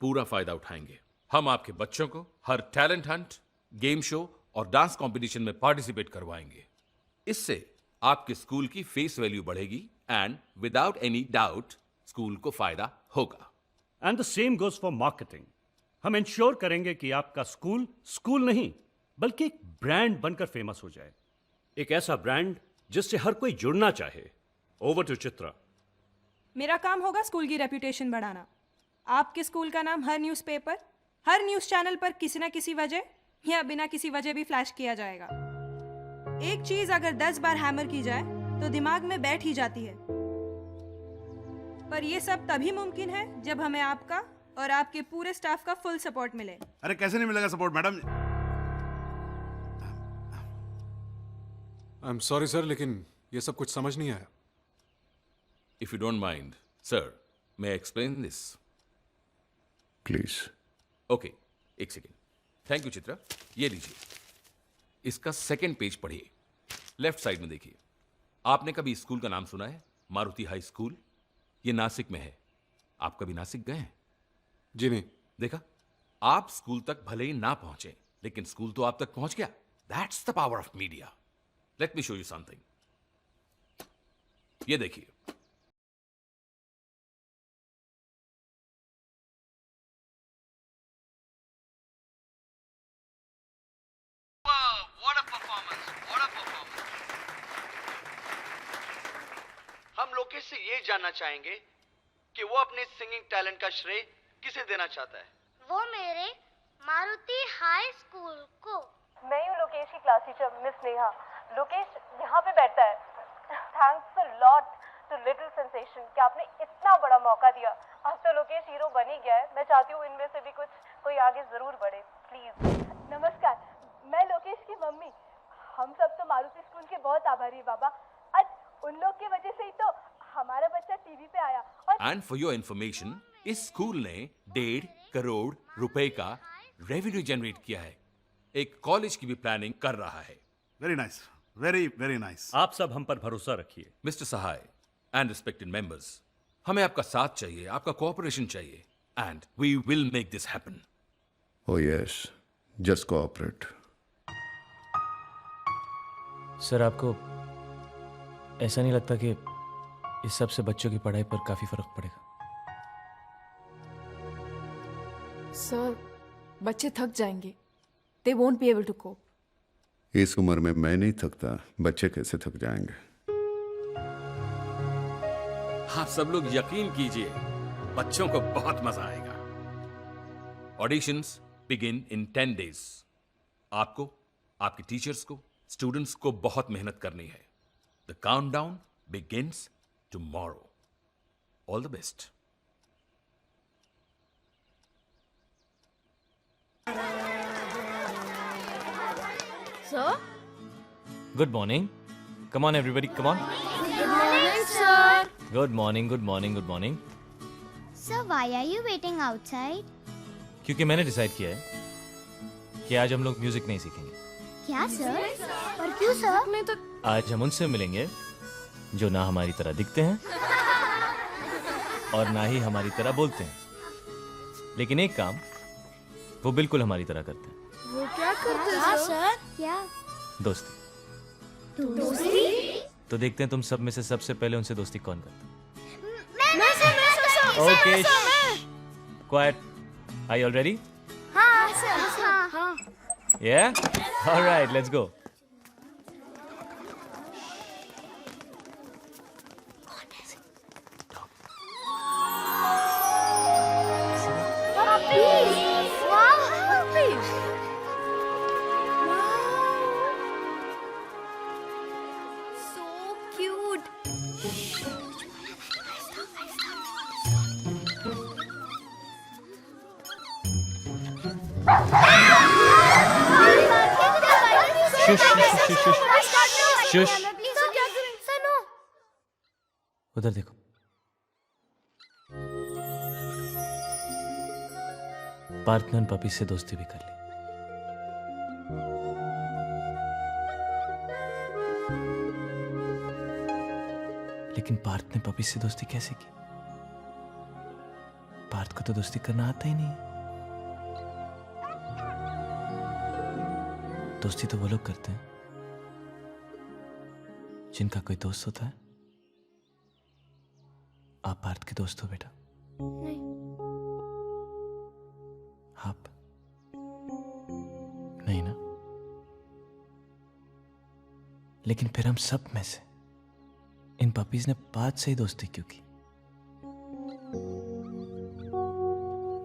पूरा फायदा उठाएंगे। हम आपके बच्चों को हर टैलेंट हंट, गेम शो और डांस कंपटीशन में पार्टिसिपेट करवाएंगे। इससे आपके स्कूल की फेस वैल्यू बढ़ेगी and without any doubt school को फायदा होगा। And the same goes for marketing. हम इंश्योर करेंगे कि आपका स्कूल स्कूल नहीं बल्कि एक ब्रांड बनकर फेमस हो जाए, एक ऐसा ब्रांड जिससे हर कोई जुड़ना चाहे। Over to Chitra. मेरा काम होगा स्कूल की रेपुटेशन बढ़ाना। आपके स्कूल का नाम हर न्यूज़पेपर, हर न्यूज़ चैनल पर किसी ना किसी वजह या बिना किसी वजह भी फ्लैश किया जाएगा। एक चीज अगर 10 बार हैमर की जाए तो दिमाग में बैठ ही जाती है। पर यह सब तभी मुमकिन है जब हमें आपका और आपके पूरे स्टाफ का फुल सपोर्ट मिले। अरे कैसे नहीं मिलेगा support madam? I am sorry sir, लेकिन ये सब कुछ समझ नहीं आया। If you don't mind, sir, may I explain this? Please. Okay, एक सेकेंड। Thank you Chitra. ये लीजिए, इसका सेकेंड पेज पढ़िए। लेफ्ट साइड में देखिए। आपने कभी स्कूल का नाम सुना है? Maruti high school. ये नासिक में है। आप कभी नासिक गए हैं? जी नहीं। देखा, आप स्कूल तक भले ही ना पहुंचे लेकिन स्कूल तो आप तक पहुंच गया। That's the power of media. Let me show you something. ये देखिए, हम लोकेश से ये जानना चाहेंगे कि वो अपने सिंगिंग टैलेंट का श्रेय किसे देना चाहता है। वो मेरे मारुति हाई स्कूल को। मैं हूँ लोकेश की class teacher miss Neha. Lokesh यहाँ पे बैठता है। Thanks a lot to little sensation कि आपने इतना बड़ा मौका दिया। अब तो लोकेश हीरो बन ही गया है। मैं चाहती हूँ इनमें से भी कोई आगे जरूर बढ़े, प्लीज। नमस्कार, मैं लोकेश की मम्मी। हम सब तो मारुति स्कूल के बहुत आभारी है बाबा। आज उन लोग की वजह से ही तो हमारा बच्चा टीवी पे आया। और एंड फॉर योर इंफॉर्मेशन, इस स्कूल ने 1.5 करोड़ रुपए का रेवेन्यू जनरेट किया है। एक कॉलेज की भी प्लानिंग कर रहा है। Very nice, very very nice. आप सब हम पर भरोसा रखिए। Mister Sahay and respected members, हमें आपका साथ चाहिए, आपका कोऑपरेशन चाहिए, and we will make this happen. Oh yes, just cooperate. Sir, आपको ऐसा नहीं लगता कि इस सब से बच्चों की पढ़ाई पर काफी फर्क पड़ेगा? सर, बच्चे थक जाएंगे। They won't be able to cope. इस उम्र में मैं नहीं थकता, बच्चे कैसे थक जाएंगे? आप सब लोग यकीन कीजिए, बच्चों को बहुत मजा आएगा। Auditions begin in 10 days। आपको, आपके टीचर्स को, स्टूडेंट्स को बहुत मेहनत करनी है। The countdown begins tomorrow. All the best. Sir? Good morning. Come on, everybody, come on. Good morning, sir. Good morning, good morning, good morning. Sir, why are you waiting outside? क्योंकि मैंने decide किया है कि आज हम लोग music नहीं सीखेंगे। क्या सर? और क्यों सर? नहीं तो आज हम उनसे मिलेंगे जो ना हमारी तरह दिखते हैं और ना ही हमारी तरह बोलते हैं, लेकिन एक काम वो बिल्कुल हमारी तरह करते हैं। वो क्या करते हैं सर? क्या? दोस्ती। दोस्ती? तो देखते हैं तुम सब में से सबसे पहले उनसे दोस्ती कौन करता है। मैं sir. Okay, quiet. Are you all ready? हाँ सर, हाँ। Yeah? All right, let's go. Shush. Sir क्या करें? Sir no. उधर देखो। पार्थ ने उन पपी से दोस्ती भी कर ली। लेकिन पार्थ ने पपी से दोस्ती कैसे की? पार्थ को तो दोस्ती करना आता ही नहीं। दोस्ती तो वो लोग करते हैं जिनका कोई दोस्त होता है। आप पार्थ के दोस्त हो बेटा? नहीं। आप नहीं ना? लेकिन फिर हम सब में से इन पपीज ने पार्थ से ही दोस्ती क्यों की?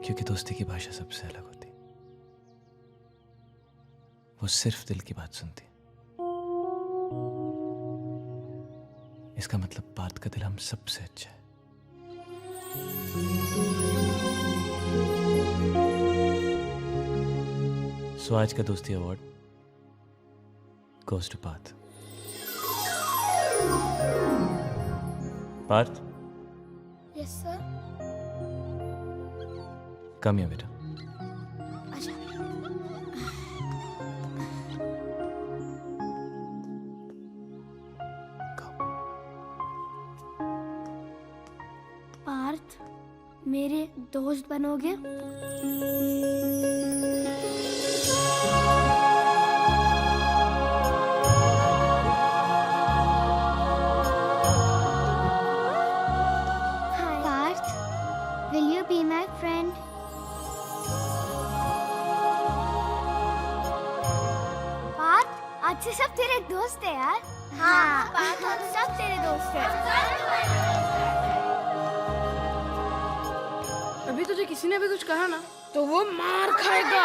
क्योंकि दोस्ती की भाषा सबसे अलग होती। वो सिर्फ दिल की बात सुनती। इसका मतलब पार्थ का दिल हम सबसे अच्छा है। सो आज का दोस्ती award goes to Parth. Parth, yes sir. Come here बेटा। अच्छा। पार्थ, मेरे दोस्त बनोगे? Parth, will you be my friend? Partha, आज से सब तेरे दोस्त है यार। हाँ, पार्थ हम सब तेरे दोस्त हैं। अभी तुझे किसी ने भी कुछ कहा ना तो वो मार खाएगा।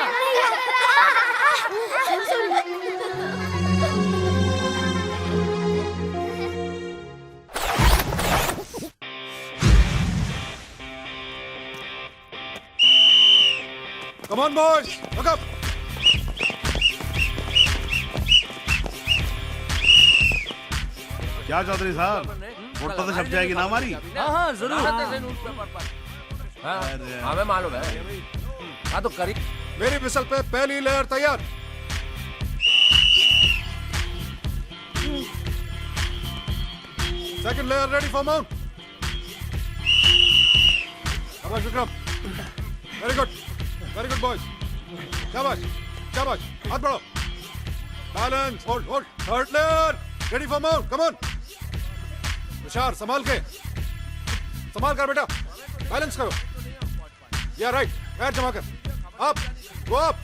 Come on, boys, look up. क्या चौधरी साहब, फोटो तो छप जाएगी ना हमारी? हाँ जरूर। हमें मालूम है। हाँ तो करी। मेरी विसल पे पहली लेयर तैयार। Second layer ready for mount. शाबाश विक्रम, वेरी गुड बॉयज। शाबाश शाबाश, हाथ बढ़ाओ। Balance, hold hold. Third layer ready for mount, come on. Tushar संभाल कर बेटा, बैलेंस करो। या राइट, पैर जमा कर। Up, go up.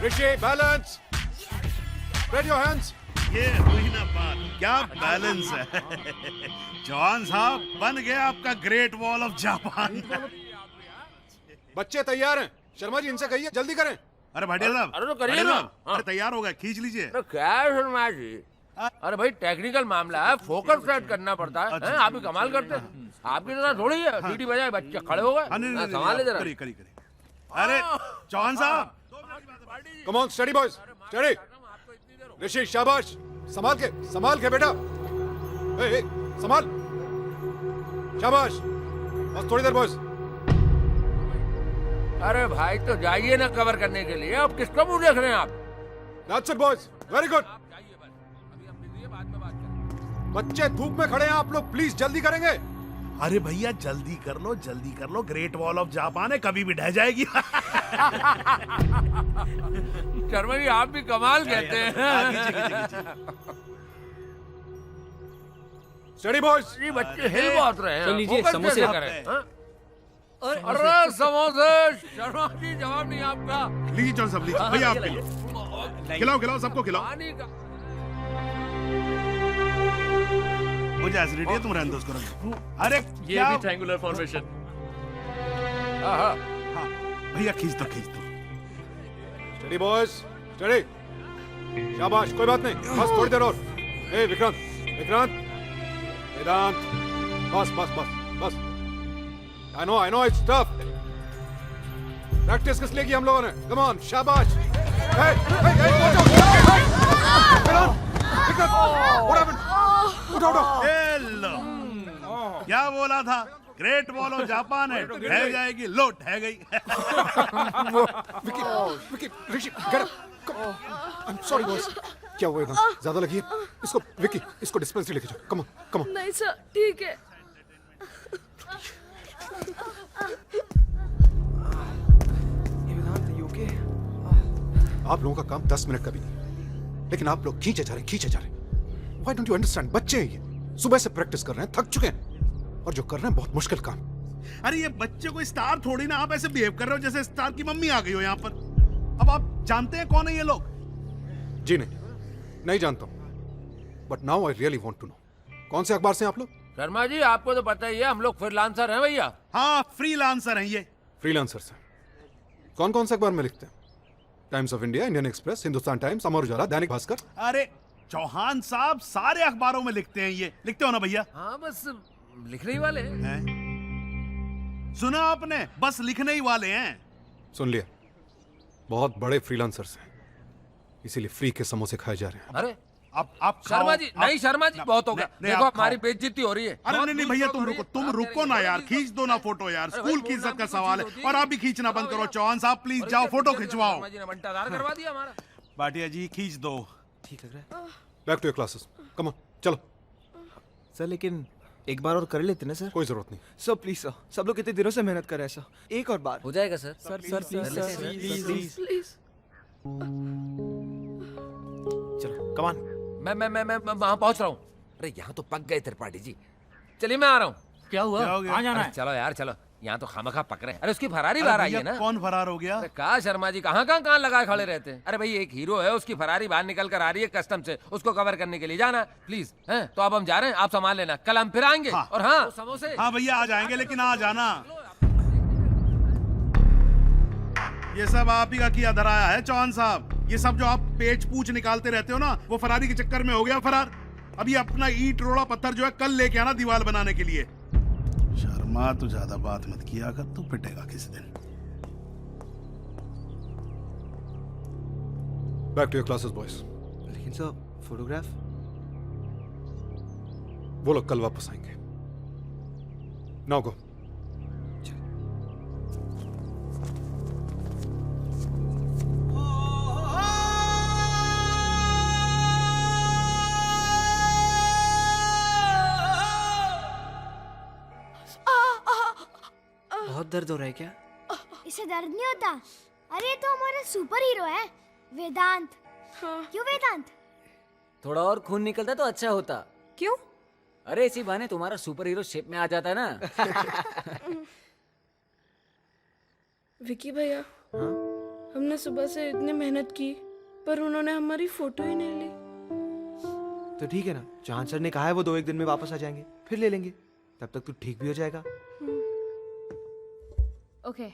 Rishi balance, spread your hands. ये हुई ना बात, क्या बैलेंस है। जवान साहब, बन गया आपका ग्रेट वॉल ऑफ जापान। बच्चे तैयार हैं, शर्मा जी इनसे कहिए जल्दी करें। अरे भाटिया साहब, अरे तो करिए ना। अरे तैयार हो गया, खींच लीजिए। अरे क्या है शर्मा जी? अरे भाई टेक्निकल मामला है, फोकस सेट करना पड़ता है। हैं? आप ही कमाल करते हैं। आपकी तरह थोड़ी है, सीटी बजाए बच्चे खड़े हो गए। संभाल ले जरा। करिए। अरे जवान साहब, come on, study boys, study. Rishi शाबाश, संभाल के बेटा। ए, संभाल। शाबाश, बस थोड़ी देर बॉयज। अरे भाई तो जाइए ना कवर करने के लिए। अब किसको मुंह देख रहे हैं आप? That's it boys, very good। बच्चे धूप में खड़े हैं, आप लोग प्लीज जल्दी करेंगे। अरे भैया जल्दी कर लो, ग्रेट वॉल ऑफ जापान है, कभी भी ढह जाएगी। शर्मा जी आप भी कमाल कहते हैं। Study boys. जी बच्चे हिल बहुत रहे हैं। लीजिए, समोसे करें। अरे समोसे। शर्मा जी जवाब नहीं आपका। लीजिए जॉन साहब, लीजिए भैया, आप खिलाओ सबको खिलाओ। मुझे एसिडिटी है, तुम रहने दो उसको। अरे ये भी ट्रायंगुलर फॉर्मेशन। हाँ भैया, खींच दो। Study boys, study. शाबाश, कोई बात नहीं, बस थोड़ी देर और। ए विक्रांत, वेदांत, बस। I know it's tough। Practice किस लिए की हम लोगों ने? Come on, शाबाश। क्या बोला था? ग्रेट वॉल ऑफ जापान है, ढह जाएगी, लो ढह गई। विकी, ऋषि, get up. I'm sorry boys. क्या हुआ एकदम? ज्यादा लगी है? इसको विकी, इसको डिस्पेंसरी लेके जाओ. Come on, come on. नहीं सर, ठीक है। आप लोगों का काम 10 मिनट का भी नहीं, लेकिन आप लोग खींचे जा रहे. Why don't you understand? बच्चे हैं ये, सुबह से प्रैक्टिस कर रहे हैं, थक चुके हैं, और जो कर रहे हैं बहुत मुश्किल काम. अरे ये बच्चे कोई स्टार थोड़ी ना, आप ऐसे बिहेव कर रहे हो जैसे स्टार की मम्मी आ गई हो यहाँ पर. अब आप जानते हैं कौन है ये लोग? जी नहीं जानता हूँ, but now I really want to know. कौन से अखबार से हैं आप लोग? शर्मा जी आपको तो पता ही है, हम लोग फ्रीलांसर हैं भैया. हाँ, फ्रीलांसर हैं ये. फ्रीलांसर से कौन कौन से अखबार में लिखते हैं? Times of India, Indian Express, Hindustan Times, Amar Ujala, Dainik Bhaskar. अरे चौहान साहब सारे अखबारों में लिखते हैं ये. लिखते हो ना भैया? हाँ बस लिखने ही वाले हैं. सुना आपने? बस लिखने ही वाले हैं. सुन लिया, बहुत बड़े फ्रीलांसर्स हैं, इसीलिए फ्री के समोसे खाए जा रहे हैं. अरे आप शर्मा जी, नहीं शर्मा जी, बहुत हो गया. देखो हमारी बेइज्जती हो रही है. अरे नहीं भैया, तुम रुको ना यार, खींच दो ना फोटो यार. स्कूल की इज्जत का सवाल है, और आप भी खींचना बंद करो. चौहान साहब प्लीज जाओ, फोटो खिंचवाओ. बंटाधार करवा दिया हमारा. भाटिया जी खींच दो. ठीक है. Back to your classes. Come on, चलो. सर लेकिन एक बार और कर लेते ना सर. कोई जरूरत नहीं सर प्लीज सर, सब लोग कितने दिनों से मेहनत कर रहे हैं सर. एक और बार हो जाएगा सर. Sir please please. चलो कम ऑन. मैं वहां पहुंच रहा हूँ. अरे यहाँ तो पक गए त्रिपाठी जी. चलिए मैं आ रहा हूँ. क्या हुआ? कहाँ जाना है? चलो यार चलो, यहाँ तो खामखा पक रहे हैं. अरे उसकी फरारी बाहर आई है ना. कौन फरार हो गया? अरे कहा शर्मा जी, कहाँ लगाए खड़े रहते हैं. अरे भाई एक हीरो है, उसकी फरारी बाहर निकल कर आ रही है कस्टम से, उसको कवर करने के लिए जाना प्लीज. हैं तो अब हम जा रहे हैं, आप संभाल लेना, कल हम फिर आएंगे. और हाँ समोसे. हाँ भैया आ जाएंगे, लेकिन आ जाना. ये सब आप ही का किया धराया है चौहान साहब. ये सब जो आप पेच पूछ निकालते रहते हो ना, वो फरारी के चक्कर में हो गया फरार. अभी अपना ईंट रोड़ा पत्थर जो है कल लेके आना दीवार बनाने के लिए. शर्मा तू ज्यादा बात मत किया कर, तू पिटेगा किसी दिन. Back to your classes boys. लेकिन सर फोटोग्राफ? वो लोग कल वापस आएंगे. Now go. बहुत दर्द हो रहा है क्या? इसे दर्द नहीं होता. अरे ये तो हमारा सुपर हीरो है, वेदांत. क्यों वेदांत? थोड़ा और खून निकलता तो अच्छा होता. क्यों? अरे इसी बहाने तुम्हारा सुपर हीरो शेप में आ जाता है ना. विकी भैया, हमने सुबह से इतनी मेहनत की, पर उन्होंने हमारी फोटो ही नहीं ली. तो ठीक है ना, चौहान सर ने कहा है वो 2-1 दिन में वापस आ जाएंगे, फिर ले लेंगे. तब तक तू ठीक भी हो जाएगा. Okay.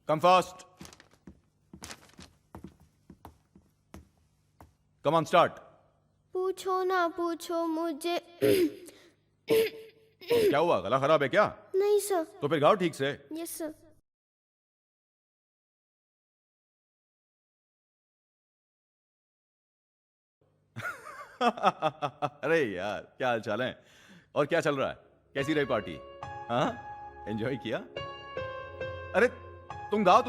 Come fast. Come on, start. पूछो ना पूछो मुझे. क्या हुआ, गला खराब है क्या? नहीं सर. तो फिर गाओ ठीक से. Yes sir. अरे यार क्या हाल चाल है, और क्या चल रहा है, कैसी रही पार्टी? हाँ एंजॉय किया? अरे तुम गाओ.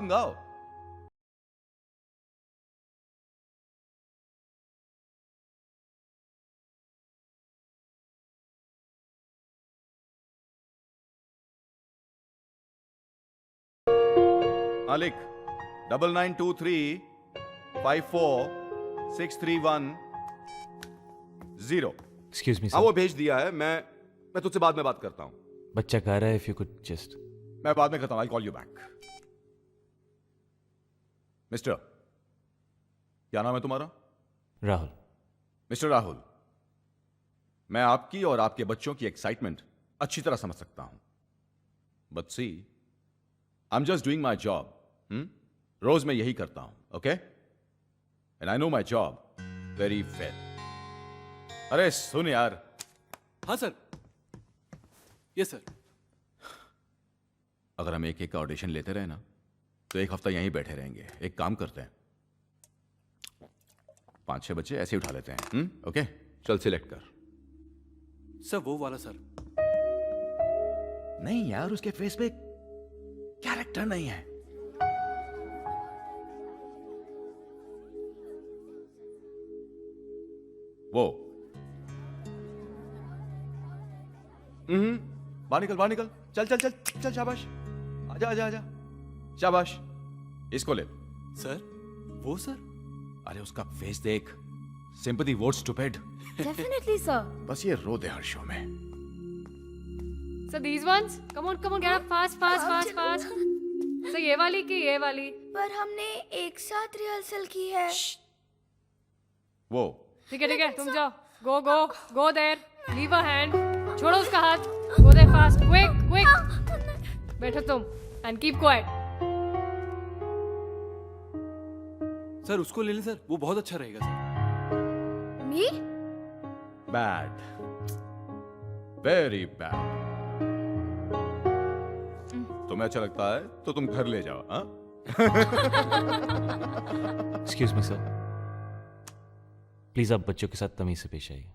हाँ लिख 9923546310. एक्सक्यूज मी हाँ वो भेज दिया है. मैं तुझसे बाद में बात करता हूँ. बच्चा कह रहा है इफ यू कुड जस्ट. मैं बाद में करता हूँ. I call you back. Mister, क्या नाम है तुम्हारा? राहुल. मिस्टर राहुल, मैं आपकी और आपके बच्चों की एक्साइटमेंट अच्छी तरह समझ सकता हूं. But see, I am just doing my job. रोज मैं यही करता हूं. Okay? And I know my job very well. अरे सुन यार। हाँ सर। Yes sir. अगर हम एक एक का ऑडिशन लेते रहे ना तो एक हफ्ता यहीं बैठे रहेंगे। एक काम करते हैं, 5-6 बच्चे ऐसे ही उठा लेते हैं। ओके, चल सिलेक्ट कर। सर वो वाला सर। नहीं यार, उसके फेस पे कैरेक्टर नहीं है। वो बाहर निकल, बाहर निकल। चल चल चल चल, शाबाश। आजा आजा आजा, शाबाश। इसको ले। सर वो सर। अरे उसका फेस देख, sympathy vote stupid. Definitely sir. बस ये रो दे हर शो में। So these ones, come on, get up fast. So ये वाली की ये वाली? पर हमने एक साथ रिहर्सल की है। वो ठीक है, तुम जाओ। Go there. Leave a hand. छोड़ो उसका हाथ। Go there fast, quick. बैठो तुम and keep quiet. सर उसको ले लें सर, वो बहुत अच्छा रहेगा sir. Me? Bad, very bad. तुम्हें अच्छा लगता है तो तुम घर ले जाओ। हाँ? एक्सक्यूज मी सर, प्लीज आप बच्चों के साथ तमीज से पेश आइए।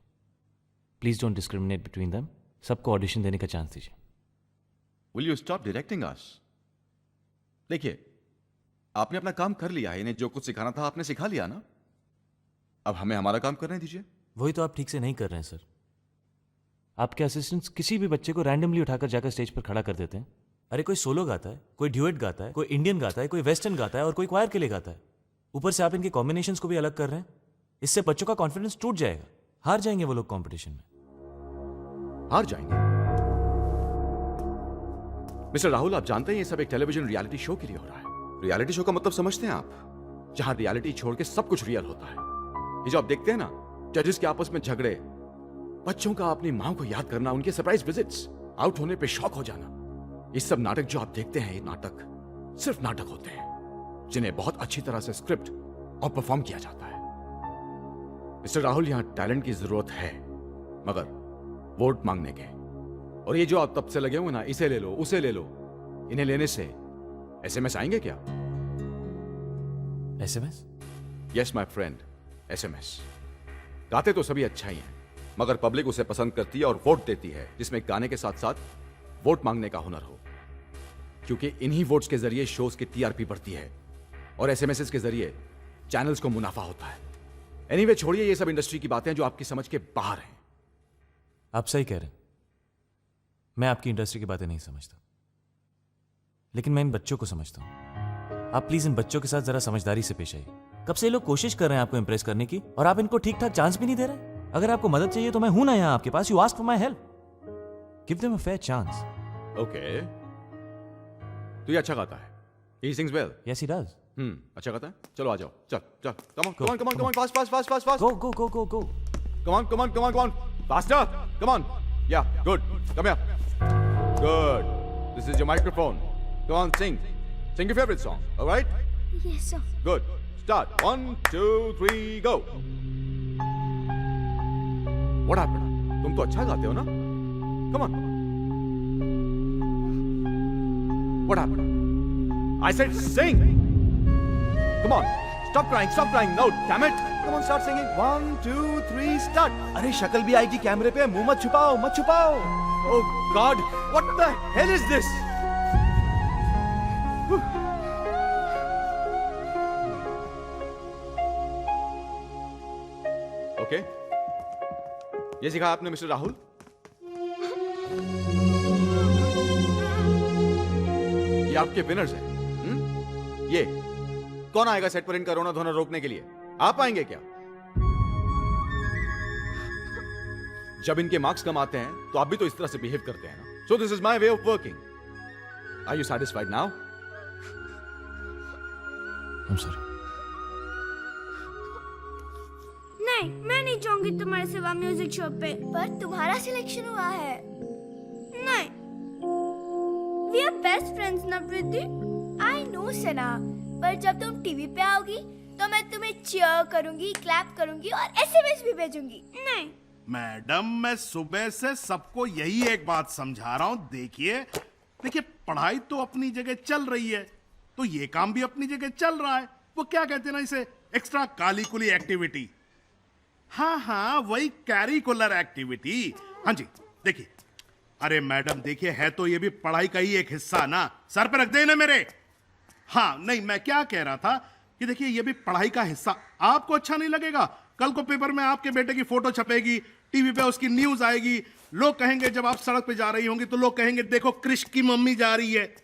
Please don't discriminate between them. सबको ऑडिशन देने का चांस दीजिए। विल यू स्टॉप डायरेक्टिंग अस? देखिए, आपने अपना काम कर लिया है। इन्हें जो कुछ सिखाना था आपने सिखा लिया ना। अब हमें हमारा काम करने दीजिए। वही तो आप ठीक से नहीं कर रहे हैं सर। आपके असिस्टेंट्स किसी भी बच्चे को रैंडमली उठाकर जाकर स्टेज पर खड़ा कर देते हैं। अरे कोई सोलो गाता है, कोई ड्यूएट गाता है, कोई इंडियन गाता है, कोई वेस्टर्न गाता है और कोई क्वायर के लिए गाता है। ऊपर से आप इनके कॉम्बिनेशंस को भी अलग कर रहे हैं। इससे बच्चों का कॉन्फिडेंस टूट जाएगा। हार जाएंगे वो लोग कंपटीशन में। हार जाएंगे? मिस्टर राहुल, आप जानते हैं ये सब एक टेलीविजन रियलिटी शो के लिए हो रहा है। रियलिटी शो का मतलब समझते हैं आप? जहां रियलिटी छोड़ के सब कुछ रियल होता है। ये जो आप देखते हैं ना, जजेस के आपस में झगड़े, बच्चों का अपनी मां को याद करना, उनके सरप्राइज विजिट्स, आउट होने पे शॉक हो जाना, ये सब नाटक जो आप देखते हैं, ये नाटक सिर्फ नाटक होते हैं जिन्हें बहुत अच्छी तरह से स्क्रिप्ट और परफॉर्म किया जाता है। मिस्टर राहुल, यहां टैलेंट की जरूरत है, मगर वोट मांगने के। और ये जो आप तब से लगे हुए ना, इसे ले लो उसे ले लो, इन्हें लेने से एसएमएस आएंगे क्या? SMS? Yes my friend, SMS. गाते तो सभी अच्छा ही हैं, मगर पब्लिक उसे पसंद करती है और वोट देती है जिसमें गाने के साथ साथ वोट मांगने का हुनर हो। क्योंकि इन्हीं वोट्स के जरिए शोज की टीआरपी बढ़ती है और एसएमएस के जरिए चैनल्स को मुनाफा होता है। एनीवे, छोड़िए ये सब इंडस्ट्री की बातें जो आपकी समझ के बाहर हैं। आप सही कह रहे हैं। मैं आपकी इंडस्ट्री की बातें नहीं समझता, लेकिन मैं इन बच्चों को समझता हूं। आप प्लीज इन बच्चों के साथ जरा समझदारी से पेश आइए। कब से ये लोग कोशिश कर रहे हैं आपको इंप्रेस करने की और आप इनको ठीक ठाक चांस भी नहीं दे रहे। अगर आपको मदद चाहिए तो मैं हूं ना यहां आपके पास। You ask for my help, give them a fair chance. Okay, तो ये अच्छा गाता है। He sings well. Yes, he does. अच्छा गाता है। चलो आ जाओ, चल चल, come on, fast. Go. Come on, faster, come on. Yeah, good. Come here. Good. This is your microphone. Come on, sing your favorite song. All right? Yes, sir. Good. Start. 1, 2, 3, go. What happened? तुम तो अच्छा गाते हो ना? Come on. What happened? I said sing. Come on. Stop crying. No, damn it. Come on, start singing. 1, 2, 3, start. अरे शक्ल भी आएगी कैमरे पे, मुंह मत छुपाओ। Oh God, what the hell is this? Okay. ये सिखाया आपने मिस्टर राहुल? ये आपके विनर्स हैं। ये कौन आएगा सेट पर इनका रोना धोना रोकने के लिए? आप आएंगे क्या? जब इनके मार्क्स कम आते हैं तो आप भी तो इस तरह से बिहेव करते हैं ना। So this is my way of working. Are you satisfied now? नहीं, मैं नहीं चाहूंगी तुम्हारे सिवा म्यूजिक शो पे। पर तुम्हारा सिलेक्शन हुआ है। नहीं, वी आर बेस्ट फ्रेंड्स ना प्रीति। आई नो सना, पर जब तुम टीवी पे आओगी तो मैं तुम्हें चीयर करूंगी, क्लैप करूंगी और एसएमएस भी भेजूंगी। नहीं, मैडम, मैं सुबह से सबको यही एक बात समझा रहा हूं। देखिए पढ़ाई तो अपनी जगह चल रही है, तो ये काम भी अपनी जगह चल रहा है। वो क्या कहते हैं ना इसे, एक्स्ट्रा कालिकुली एक्टिविटी। हाँ, वही कैरिकुलर एक्टिविटी। हाँ जी, देखिए, अरे मैडम देखिए, है तो ये भी पढ़ाई का ही एक हिस्सा ना, सर पे रख देना मेरे। हाँ नहीं, मैं क्या कह रहा था कि देखिए ये भी पढ़ाई का हिस्सा। आपको अच्छा नहीं लगेगा, कल को पेपर में आपके बेटे की फोटो छपेगी, टीवी पे उसकी न्यूज आएगी, लोग कहेंगे, जब आप सड़क पे जा रही होंगी तो लोग कहेंगे देखो कृष की मम्मी जा रही है।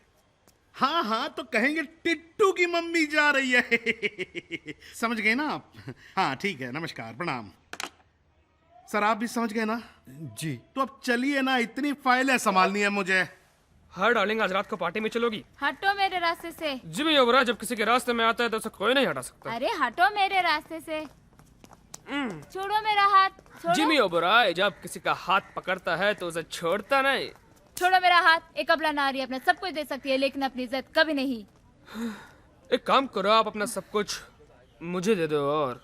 हाँ, तो कहेंगे टिट्टू की मम्मी जा रही है। समझ गए ना आप? हाँ ठीक है, नमस्कार, प्रणाम। सर आप भी समझ गए ना? जी। तो अब चलिए ना, इतनी फाइलें संभालनी है मुझे। हाँ डार्लिंग, आज रात को पार्टी में चलोगी? हटो मेरे रास्ते से। जिमी ओबरा जब किसी के रास्ते में आता है तो उसे कोई नहीं हटा सकता। अरे हटो मेरे रास्ते से। छोड़ो मेरा हाथ, छोड़ो। जिमी ओबरा जब किसी का हाथ पकड़ता है तो उसे छोड़ता नहीं। छोड़ो मेरा हाथ। एक अबला नारी अपना सब कुछ दे सकती है, लेकिन अपनी इज्जत कभी नहीं। एक काम करो, आप अपना सब कुछ मुझे दे दो और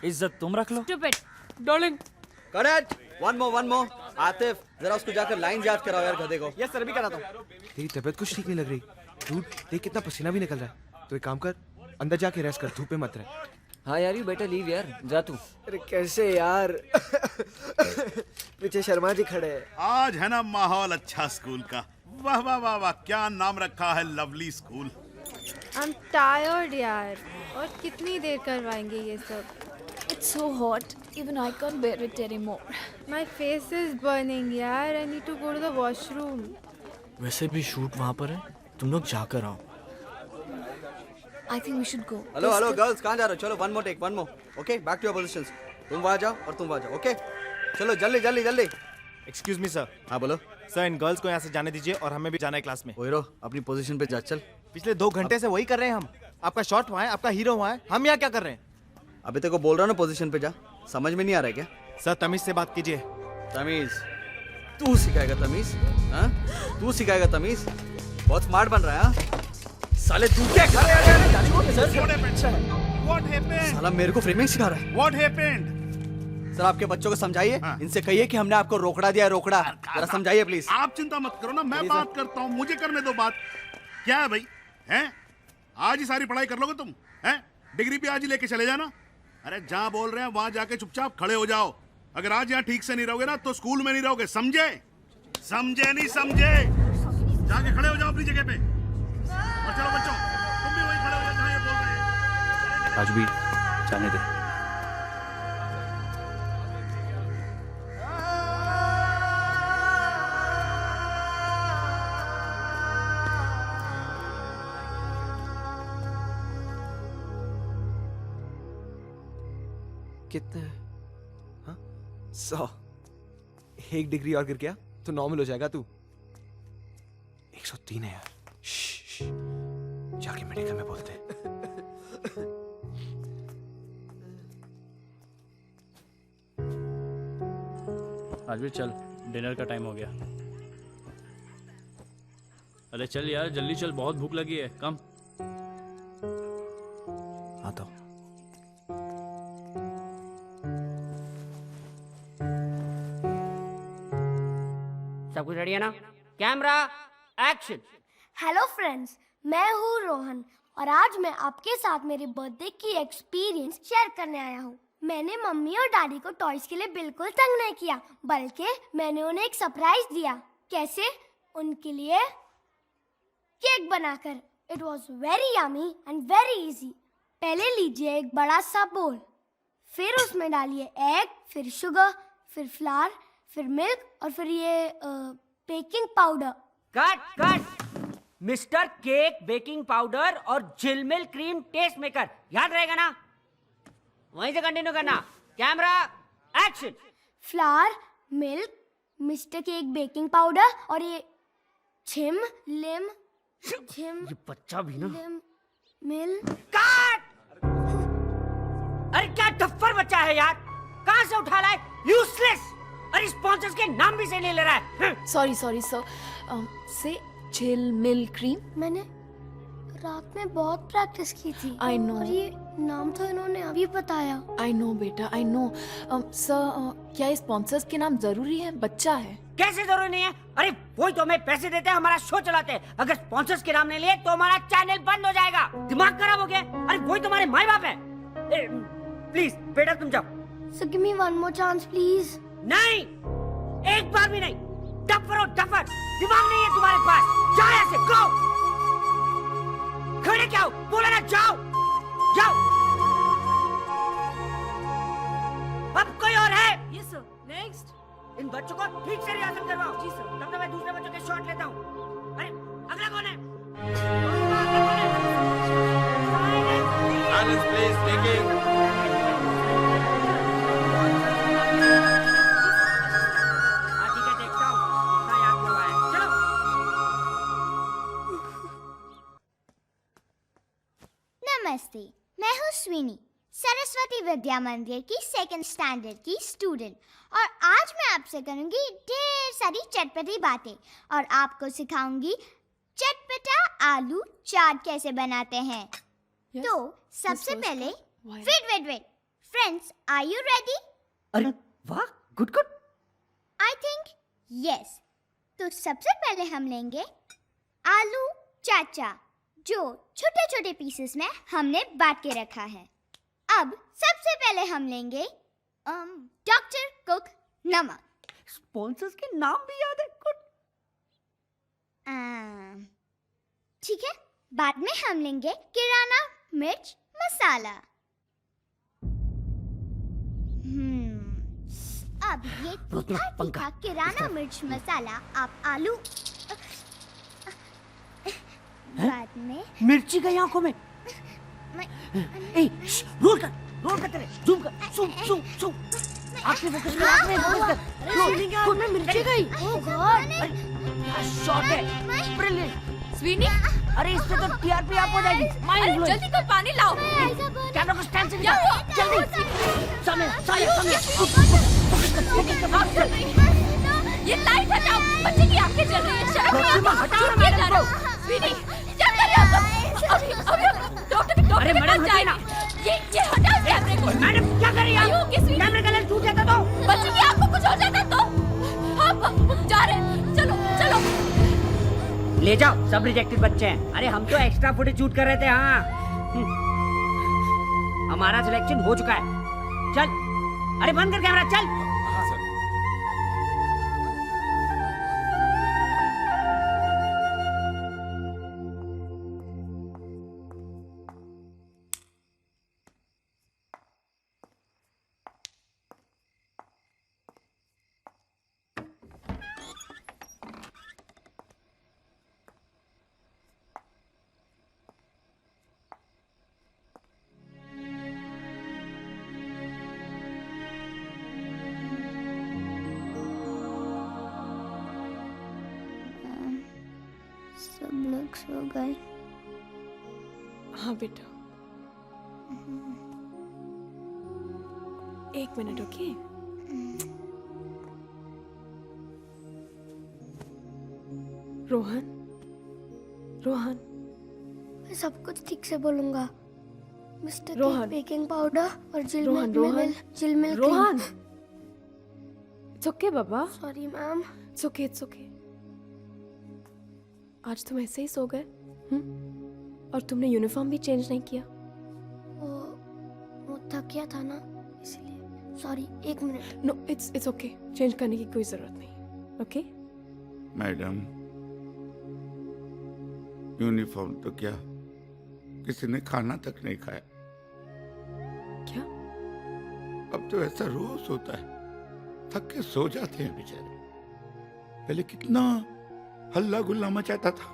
इज्जत तुम रख लो। Stupid. Darling. Correct. One more. Atif, जरा उसको जाकर लाइन याद कराओ यार, गधे को। यस सर, भी कराता हूँ। तेरी तबीयत कुछ ठीक नहीं लग रही। धूप देख, कितना पसीना भी निकल रहा है। तो एक काम कर, अंदर जाके रेस्ट कर, धूप में मत रह। हाँ यार, यू बेटर लीव यार, जा तू। अरे कैसे यार? पीछे शर्मा जी खड़े हैं। आज है ना माहौल अच्छा स्कूल का। वाह वाह वाह वाह, क्या नाम रखा है, lovely school. I am tired यार, और कितनी देर करवाएंगे ये सब? It's so hot, even I can't bear it anymore. My face is burning यार, I need to go to the washroom. वैसे भी शूट वहाँ पर है, तुम लोग जाकर आओ। I think we should go. Hello girls, कहाँ जा रहे हो? चलो one more. Okay, back to your positions. तुम वहाँ जाओ और तुम वहाँ जाओ। ओके, चलो जल्दी। Excuse me sir. हाँ बोलो। सर, इन गर्ल्स को यहाँ से जाने दीजिए और हमें भी जाना है क्लास में। ओए अपनी पोजीशन पे जा, चल। पिछले 2 घंटे से वही कर रहे हैं हम। आपका शॉट वहाँ है, आपका हीरो वहाँ है, हम यहाँ क्या कर रहे हैं? अभी तेरे को बोल रहा हूँ ना, पोजीशन पे जा। समझ में नहीं आ रहा है क्या? सर तमीज से बात कीजिए। तमीज? तू सिखाएगा तमीज? हाँ, तू सिखाएगा तमीज? बहुत स्मार्ट बन रहा है। हाँ साले, तू क्या कर रहा है? साला मेरे को फ्रेमिंग सिखा रहा है। What happened? सर आपके बच्चों को समझाइए, इनसे कहिए कि हमने आपको रोकड़ा दिया, रोकड़ा। जरा समझाइए प्लीज। आप चिंता मत करो ना, मैं बात करता हूँ, मुझे करने दो बात। क्या है भाई, हैं? आज ही सारी पढ़ाई कर लोगे तुम? हैं? डिग्री भी आज ही लेके चले जाना। अरे जहाँ बोल रहे हैं वहां जाके चुपचाप खड़े हो जाओ। अगर आज यहाँ ठीक से नहीं रहोगे ना तो स्कूल में नहीं रहोगे, समझे? नहीं समझे? जाके खड़े हो जाओ अपनी जगह पे। और चलो बच्चों, तुम भी वहीं खड़े हो जाओ जहाँ ये बोल रहे हैं। आज भी जाने दे। कितने? हाँ? 100। 1 डिग्री और गिर गया तो नॉर्मल हो जाएगा तू। 103 है यार। जाके मेडिकल में बोलते। आज भी चल, डिनर का टाइम हो गया। अरे चल यार, जल्दी चल, बहुत भूख लगी है। कम। आता हूँ। सब कुछ रेडी है ना? Camera action. हेलो फ्रेंड्स, मैं हूँ रोहन और आज मैं आपके साथ मेरे बर्थडे की एक्सपीरियंस शेयर करने आया हूँ। मैंने मम्मी और डैडी को टॉयज के लिए बिल्कुल तंग नहीं किया, बल्कि मैंने उन्हें एक सरप्राइज दिया। कैसे? उनके लिए केक बनाकर। It was very yummy and very easy. पहले लीजिए एक बड़ा सा बोल, फिर उसमें डालिए एग, फिर शुगर, फिर फ्लावर, फिर मिल्क और फिर ये baking powder. Cut. Mister cake, baking powder और झिलमिल क्रीम टेस्ट मेकर, याद रहेगा ना? वहीं से कंटिन्यू करना। Camera action. Flower, milk, mister cake, baking powder और ये झिम ये बच्चा भी ना। मिल। कट। अरे क्या टफ्फर बच्चा है यार, कहाँ से उठा लाए? यूजलेस। अरे स्पॉन्सर्स के नाम भी से नहीं ले रहा है। Sorry sir. से झिलमिल क्रीम। मैंने रात में बहुत प्रैक्टिस की थी। I know. और ये नाम तो इन्होंने अभी बताया। आई नो बेटा, आई नो। सर, क्या ये स्पॉन्सर्स के नाम जरूरी है? बच्चा है। कैसे जरूरी नहीं है? अरे वही तो हमें पैसे देते हैं, हमारा शो चलाते हैं। अगर स्पॉन्सर्स के नाम नहीं लिए तो हमारा चैनल बंद हो जाएगा। दिमाग खराब हो गया? अरे वही तुम्हारे माँ बाप है। प्लीज बेटा तुम जाओ। So give me one more chance, please. नहीं, एक बार भी नहीं। डफर हो डफर, दिमाग नहीं है तुम्हारे पास। जाओ यहाँ से, गो। खड़े क्या हो? बोला ना जाओ, जाओ। अब कोई और है? Yes sir. Next. इन बच्चों को ठीक से रिहर्सल करवाओ। जी सर। तब तो मैं दूसरे बच्चों के शॉट लेता हूँ। अरे अगला कौन है? Silence, please, speaking. हाँ ठीक है, देखता हूँ कितना याद करवाया है। चलो। नमस्ते, मैं हूँ स्वीनी, सरस्वती विद्या मंदिर की 2nd स्टैंडर्ड की स्टूडेंट, और आज मैं आपसे करूंगी ढेर सारी चटपटी बातें और आपको सिखाऊंगी चटपटा आलू चाट कैसे बनाते हैं। तो सबसे पहले wait friends, are you ready? अरे वाह, good good. I think yes. तो सबसे पहले हम लेंगे आलू चाचा, जो छोटे छोटे पीसेस में हमने बांट के रखा है। अब सबसे पहले हम लेंगे डॉक्टर कुक नमक। स्पॉन्सर्स के नाम भी याद है, गुड। ठीक है, बाद में हम लेंगे किराना मिर्च मसाला। अब ये तीखा तीखा किराना मिर्च मसाला आप आलू बाद में मिर्ची गई आंखों में। रोल कर तेरे, जूम कर, जूम। आंखें फोकस कर, आंखें फोकस कर। स्वीनी आंख में मिर्ची गई। ओह गॉड, शॉट है, ब्रिलियंट। स्वीनी, अरे इससे तो टीआरपी अप हो जाएगी। अरे जल्दी कोई पानी लाओ। कैमरा को स्टैंड से क्या हुआ? जल्दी। सामने। ये लाइट हटाओ, बच्चे की आंखें जल रही है। शर्म नहीं आती? हटाओ ना क्या मैडम कर रहे हो? स्वीनी, क्या कर रहे हो आप? अभी डॉक्टर के पास जाइए ना। ये हटाओ कैमरे को। मैडम क्या कर रही है? कैमरे का लेंस टूट जाता तो बच्चे की आंख को कुछ हो जाता तो हम जा रहे हैं। चलो। ले जाओ, सब रिजेक्टेड बच्चे हैं। अरे हम तो एक्स्ट्रा फुटेज शूट कर रहे थे। हाँ, हमारा सिलेक्शन हो चुका है। चल, अरे बंद कर कैमरा, चल। सब लोग सो गए। हाँ बेटा, 1 मिनट, ओके? रोहन, मैं सब कुछ ठीक से बोलूंगा। मिस्टर रोहन। बेकिंग पाउडर और रोहन, जिलमिल रोहन। इट्स ओके बाबा। Sorry ma'am. It's okay. आज तुम ऐसे ही सो गए? और तुमने यूनिफॉर्म भी चेंज नहीं किया? वो थक गया था ना, इसलिए। Sorry, 1 minute. No, it's okay. Change करने की कोई जरूरत नहीं, ओके? मैडम, यूनिफॉर्म तो क्या, किसी ने खाना तक नहीं खाया। क्या? अब तो ऐसा रोज होता है, थक के सो जाते हैं बेचारे। पहले कितना हल्ला गुल्ला मचाता था,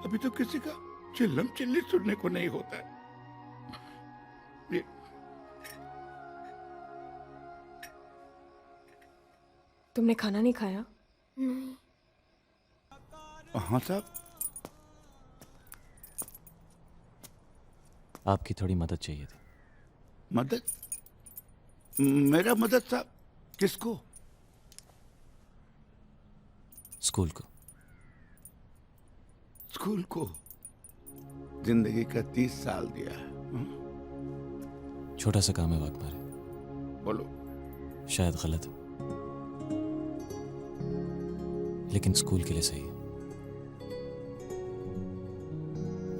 अभी तो किसी का चिल्लम चिल्ली सुनने को नहीं होता है। तुमने खाना नहीं खाया? नहीं। हाँ साहब, आपकी थोड़ी मदद चाहिए थी। मदद? मेरा मदद साहब? किसको? स्कूल को। स्कूल को? जिंदगी का 30 साल दिया है, छोटा सा काम है वाक मारे। बोलो। शायद गलत है, लेकिन स्कूल के लिए सही है।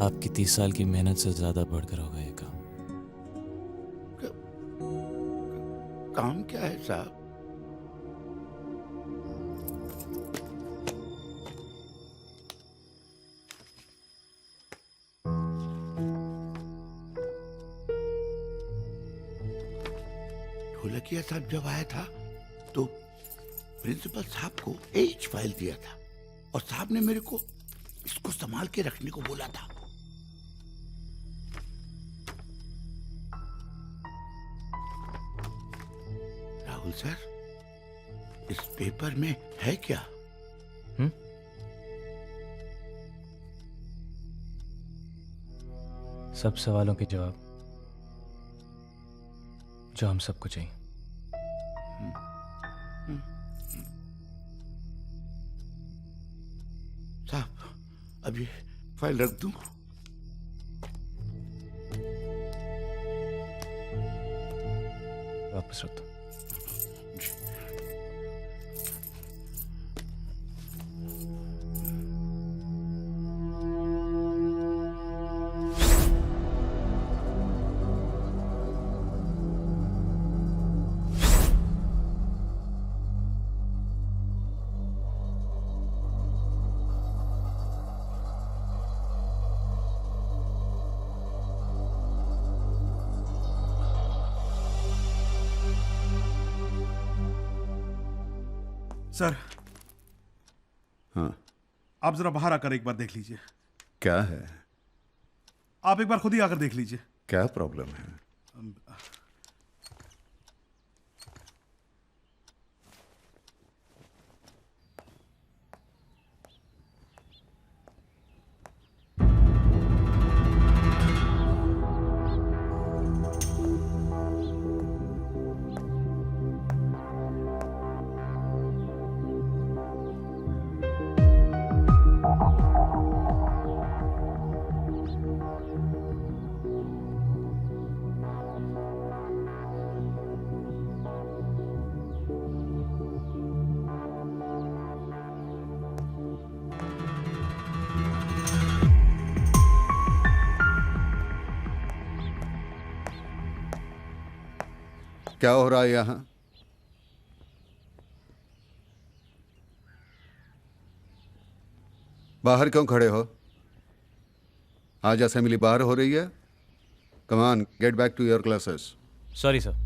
आपकी 30 साल की मेहनत से ज्यादा बढ़कर होगा ये काम। काम क्या है साहब? ढोलकिया साहब जब आया था तो प्रिंसिपल साहब को एच फाइल दिया था और साहब ने मेरे को इसको संभाल के रखने को बोला था। राहुल सर, इस पेपर में है क्या? सब सवालों के जवाब जो हम सबको चाहिए। साहब, अभी फाइल रख दूं? वापस रख दो। सर, हाँ, आप जरा बाहर आकर एक बार देख लीजिए। क्या है? आप एक बार खुद ही आकर देख लीजिए। क्या प्रॉब्लम है? क्या हो रहा है यहां? बाहर क्यों खड़े हो? आज असेंबली बाहर हो रही है। Come on, get back to your classes. Sorry sir.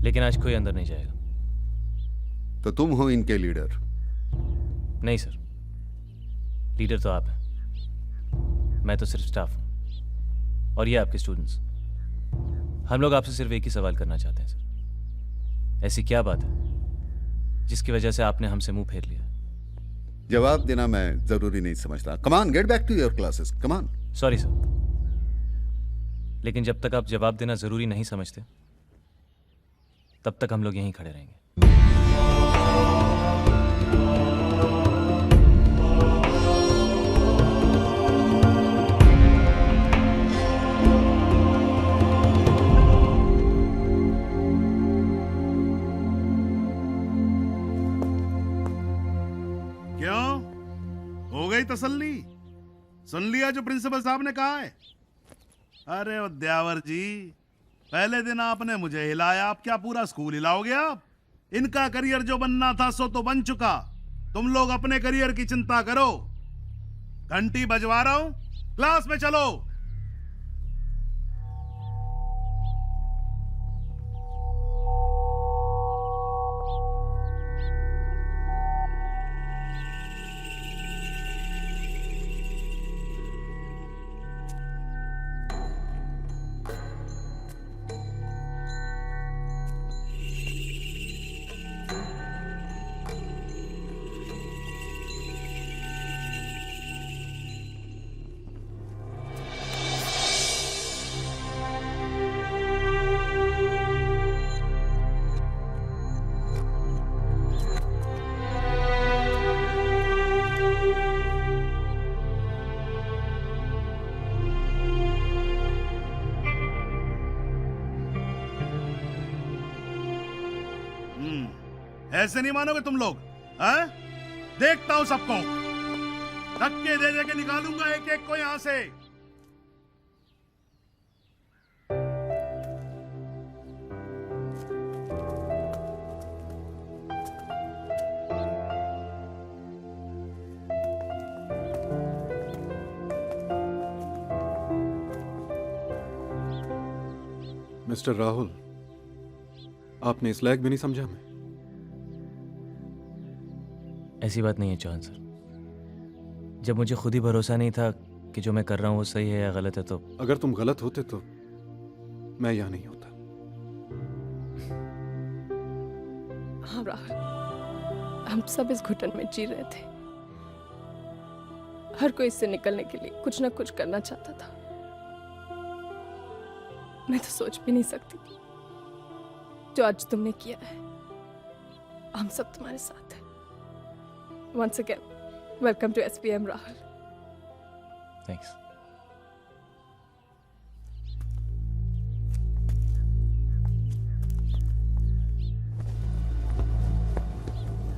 लेकिन आज कोई अंदर नहीं जाएगा। तो तुम हो इनके लीडर? नहीं सर, लीडर तो आप हैं, मैं तो सिर्फ स्टाफ हूं। और ये आपके स्टूडेंट्स। हम लोग आपसे सिर्फ एक ही सवाल करना चाहते हैं सर। ऐसी क्या बात है जिसकी वजह से आपने हमसे मुंह फेर लिया? जवाब देना मैं जरूरी नहीं समझता। Come on, get back to your classes. Come on. Sorry sir, लेकिन जब तक आप जवाब देना जरूरी नहीं समझते तब तक हम लोग यहीं खड़े रहेंगे। क्यों, हो गई तसल्ली? सुन लिया जो प्रिंसिपल साहब ने कहा है? अरे उद्यावर जी, पहले दिन आपने मुझे हिलाया, आप क्या पूरा स्कूल हिलाओगे आप? इनका करियर जो बनना था सो तो बन चुका। तुम लोग अपने करियर की चिंता करो। घंटी बजवा रहा हूं, क्लास में चलो। ऐसे नहीं मानोगे तुम लोग, हैं? देखता हूं सबको, धक्के दे दे के निकालूंगा एक एक को यहां से। मिस्टर राहुल, आपने इस लायक भी नहीं समझा मैं। ऐसी बात नहीं है चौहान सर। जब मुझे खुद ही भरोसा नहीं था कि जो मैं कर रहा हूँ वो सही है या गलत है, तो अगर तुम गलत होते तो मैं यहाँ नहीं होता। हाँ राहुल, हम सब इस घुटन में जी रहे थे। हर कोई इससे निकलने के लिए कुछ ना कुछ करना चाहता था। मैं तो सोच भी नहीं सकती थी जो आज तुमने किया है। हम सब तुम्हारे साथ हैं। Once again, welcome to SPM, Rahul. Thanks.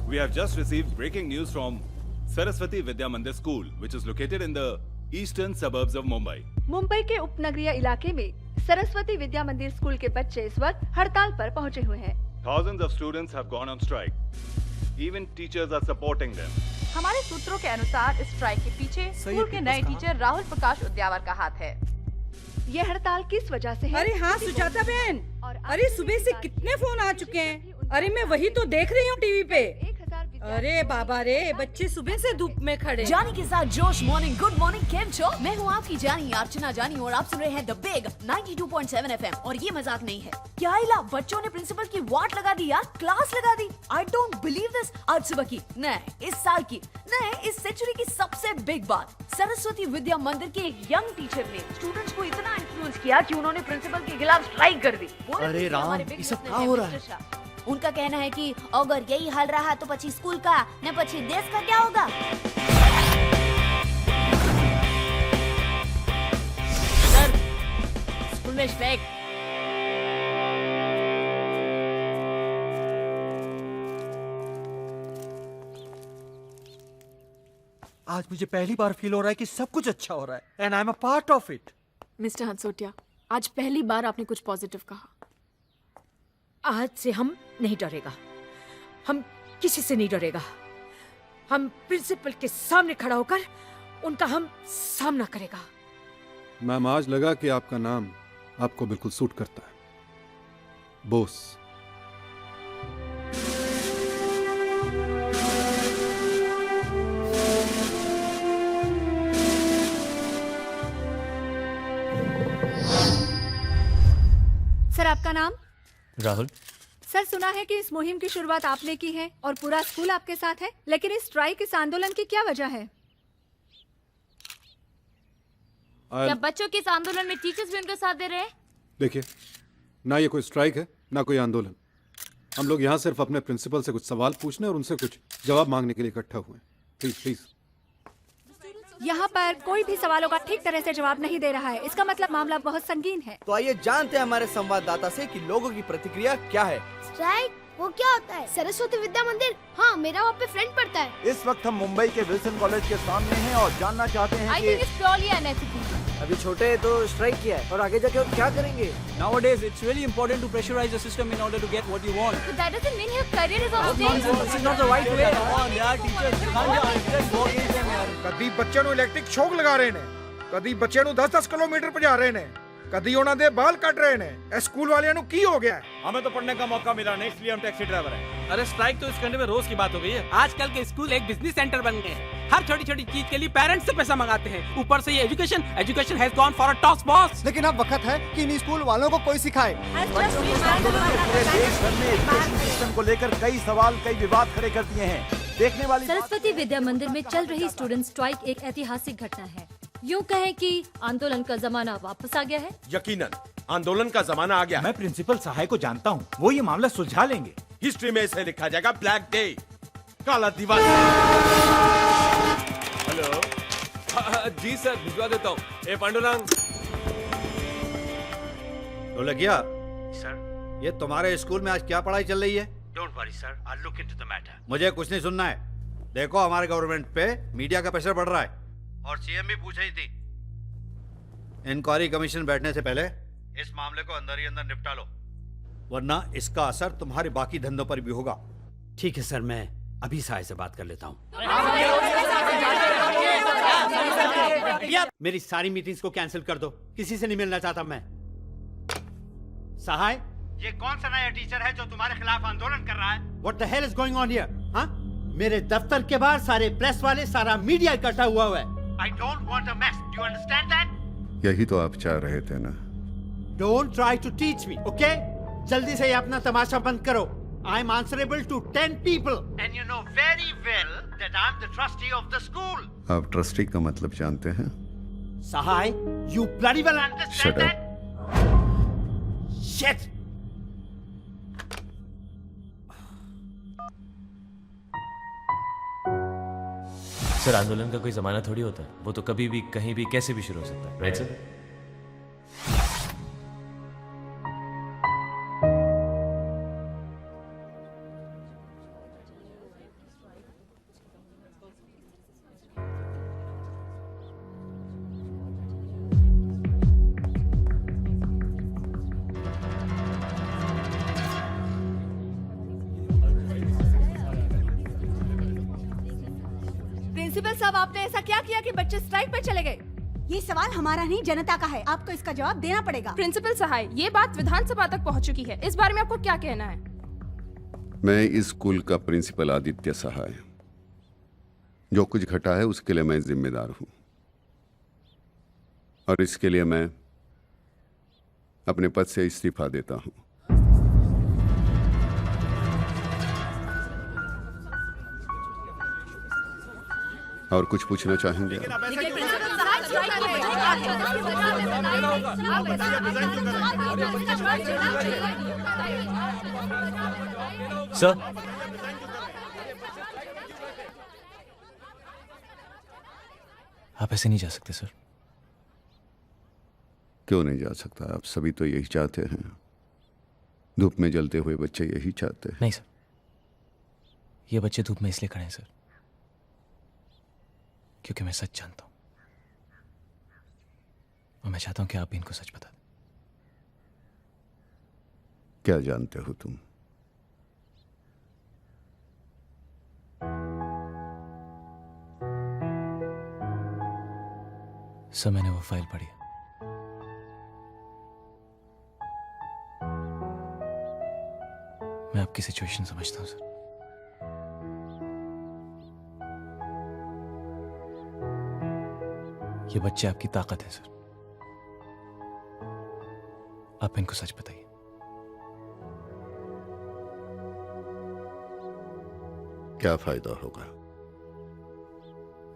We have just received breaking news from Saraswati Vidya Mandir School, which is located in the eastern suburbs of Mumbai. Mumbai के उपनगरीय इलाके में सरस्वती विद्या मंदिर स्कूल के बच्चे इस वक्त हड़ताल पर पहुंचे हुए हैं। Thousands of students have gone on strike. Even teachers are supporting them. हमारे सूत्रों के अनुसार इस स्ट्राइक के पीछे स्कूल के नए टीचर राहुल प्रकाश उद्यावर का हाथ है। ये हड़ताल किस वजह से है? अरे हाँ सुजाता बहन, अरे सुबह से कितने फोन आ चुके हैं। अरे मैं वही तो देख रही हूँ टीवी पे। अरे बाबा रे, बच्चे सुबह से धूप में खड़े। जानी के साथ जोश मॉर्निंग, गुड मॉर्निंग केम छो। मैं हूँ आपकी जानी अर्चना जानी और आप सुन रहे हैं द बिग 92.7 FM। और ये मजाक नहीं है, क्या इला बच्चों ने प्रिंसिपल की वाट लगा दी यार, क्लास लगा दी। I don't believe this. आज सुबह की नहीं, इस साल की नहीं, इस सेंचुरी की सबसे बिग बात, सरस्वती विद्या मंदिर के एक यंग टीचर ने स्टूडेंट्स को इतना इन्फ्लुएंस किया कि उन्होंने प्रिंसिपल के खिलाफ स्ट्राइक कर दी। अरे राम, ये सब क्या हो रहा है? उनका कहना है कि अगर यही हाल रहा तो पची स्कूल का न पची देश का क्या होगा। सर, स्कूल में स्ट्राइक। आज मुझे पहली बार फील हो रहा है कि सब कुछ अच्छा हो रहा है and I am a part of it. Mister Hansotia, आज पहली बार आपने कुछ पॉजिटिव कहा। आज से हम नहीं डरेगा, हम किसी से नहीं डरेगा। हम प्रिंसिपल के सामने खड़ा होकर उनका हम सामना करेगा। मैम, आज लगा कि आपका नाम आपको बिल्कुल सूट करता है, बोस। सर, आपका नाम? राहुल। सर, सुना है कि इस मुहिम की शुरुआत आपने की है और पूरा स्कूल आपके साथ है, लेकिन इस स्ट्राइक, इस आंदोलन की क्या वजह है? क्या बच्चों के इस आंदोलन में टीचर्स भी उनका साथ दे रहे हैं? देखिए, ना ये कोई स्ट्राइक है ना कोई आंदोलन। हम लोग यहाँ सिर्फ अपने प्रिंसिपल से कुछ सवाल पूछने और उनसे कुछ जवाब मांगने के लिए इकट्ठा हुए हैं। Please please. यहाँ पर कोई भी सवालों का ठीक तरह से जवाब नहीं दे रहा है, इसका मतलब मामला बहुत संगीन है। तो आइए जानते हैं हमारे संवाददाता से कि लोगों की प्रतिक्रिया क्या है। स्ट्राइक वो क्या होता है? सरस्वती विद्या मंदिर? हाँ, मेरा वहाँ पे फ्रेंड पढ़ता है। इस वक्त हम मुंबई के विल्सन कॉलेज के सामने हैं और जानना चाहते हैं I think it's purely unethical. अभी छोटे हैं तो स्ट्राइक किया है और आगे जाके और क्या करेंगे? Nowadays it's really important to pressurize the system in order to get what you want. But that doesn't mean your career is on Nonsense. stake. This is not the right way. Come on यार, teachers, just go against them यार। कदी बच्चे ਨੂੰ electric shock ਲਗਾ ਰਹੇ ਨੇ, ਕਦੀ ਬੱਚੇ ਨੂੰ 10-10 किलोमीटर ਭਜਾ ਰਹੇ ਨੇ, कदी ਉਹਨਾਂ ਦੇ ਬਾਲ ਕੱਟ ਰਹੇ ਨੇ। ਇਹ ਸਕੂਲ ਵਾਲਿਆਂ ਨੂੰ ਕੀ ਹੋ ਗਿਆ ਹੈ? हमें तो पढ़ने का मौका मिला नहीं, इसलिए हम टैक्सी ड्राइवर हैं। अरे स्ट्राइक तो इस कंट्री में रोज की बात हो गई है। आजकल के स्कूल एक बिजनेस सेंटर बन गए हैं। हर छोटी छोटी चीज के लिए पेरेंट्स से पैसा मंगाते हैं, ऊपर से ये education has gone for a top boss. लेकिन अब वक्त है कि इन स्कूल वालों को कोई सिखाए। पूरे देश भर में एजुकेशन सिस्टम को लेकर कई सवाल, कई विवाद खड़े कर दिए हैं। देखने वाली सरस्वती विद्या मंदिर में चल रही स्टूडेंट स्ट्राइक एक ऐतिहासिक घटना है। यूँ कहें कि आंदोलन का जमाना वापस आ गया है। यकीनन आंदोलन का जमाना आ गया। मैं प्रिंसिपल सहाय को जानता हूँ, वो ये मामला सुलझा लेंगे। हिस्ट्री में इसे लिखा जाएगा ब्लैक डे, काला दिवस। हेलो जी सर, भिजवा देता हूँ। ए पांडुरंग। तो लगिया सर, ये तुम्हारे स्कूल में आज क्या पढ़ाई चल रही है? Don't worry sir, I will look into the matter. मुझे कुछ नहीं सुनना है। देखो हमारे गवर्नमेंट पे मीडिया का प्रेशर बढ़ रहा है और सीएम भी पूछ रही थी। इंक्वायरी कमीशन बैठने से पहले इस मामले को अंदर ही अंदर निपटा लो, वरना इसका असर तुम्हारे बाकी धंधों पर भी होगा। ठीक है सर, मैं अभी साय से बात कर लेता हूँ। मेरी सारी मीटिंग्स को कैंसिल कर दो, किसी से नहीं मिलना चाहता मैं। सहाय, ये कौन सा नया टीचर है जो तुम्हारे खिलाफ आंदोलन कर रहा है? What the hell is going on here? हाँ, मेरे दफ्तर के बाहर सारे प्रेस वाले, सारा मीडिया इकट्ठा हुआ है। I don't want a mess, do you understand that? यही तो आप चाह रहे थे ना। Don't try to teach me, okay? जल्दी से ये अपना तमाशा बंद करो। I am answerable to 10 people and you know very well that I am the trustee of the school. आप ट्रस्टी का मतलब जानते हैं? Sahay, you bloody well understand that? Shit! Sir, आंदोलन का कोई जमाना थोड़ी होता है, वो तो कभी भी कहीं भी कैसे भी शुरू हो सकता है, राइट सर? प्रिंसिपल साहब, आपने ऐसा क्या किया कि बच्चे स्ट्राइक पे चले गए? ये सवाल हमारा नहीं, जनता का है। आपको इसका जवाब देना पड़ेगा। प्रिंसिपल सहाय, ये बात विधानसभा तक पहुंच चुकी है, इस बारे में आपको क्या कहना है? मैं इस स्कूल का प्रिंसिपल आदित्य सहाय, जो कुछ घटा है उसके लिए मैं जिम्मेदार हूं, और इसके लिए मैं अपने पद से इस्तीफा देता हूं। और कुछ पूछना चाहेंगे? सर, आप ऐसे नहीं जा सकते सर। क्यों नहीं जा सकता? आप सभी तो यही चाहते हैं। धूप में जलते हुए बच्चे यही चाहते हैं। नहीं सर, ये बच्चे धूप में इसलिए खड़े हैं सर क्योंकि मैं सच जानता हूं, और मैं चाहता हूं कि आप भी इनको सच बता दें। क्या जानते हो तुम? सर, मैंने वो फाइल पढ़ी है। मैं आपकी सिचुएशन समझता हूं सर। ये बच्चे आपकी ताकत है सर। आप इनको सच बताइए। क्या फायदा होगा?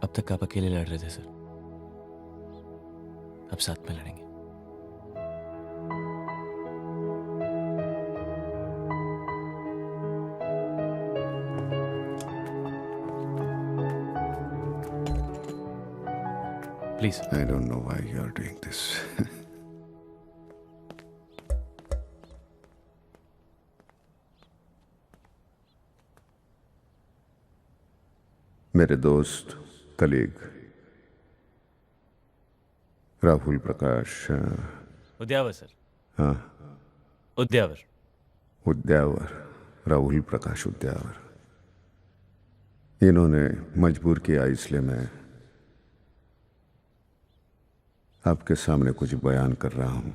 अब तक आप अकेले लड़ रहे थे सर, अब साथ में लड़ेंगे। Please. I don't know why you are doing this. मेरे दोस्त, कलीग राहुल प्रकाश उद्यावर सर। हाँ, उद्यावर। उद्यावर, राहुल प्रकाश उद्यावर। इन्होंने मजबूर किया, इसलिए मैं आपके सामने कुछ बयान कर रहा हूं।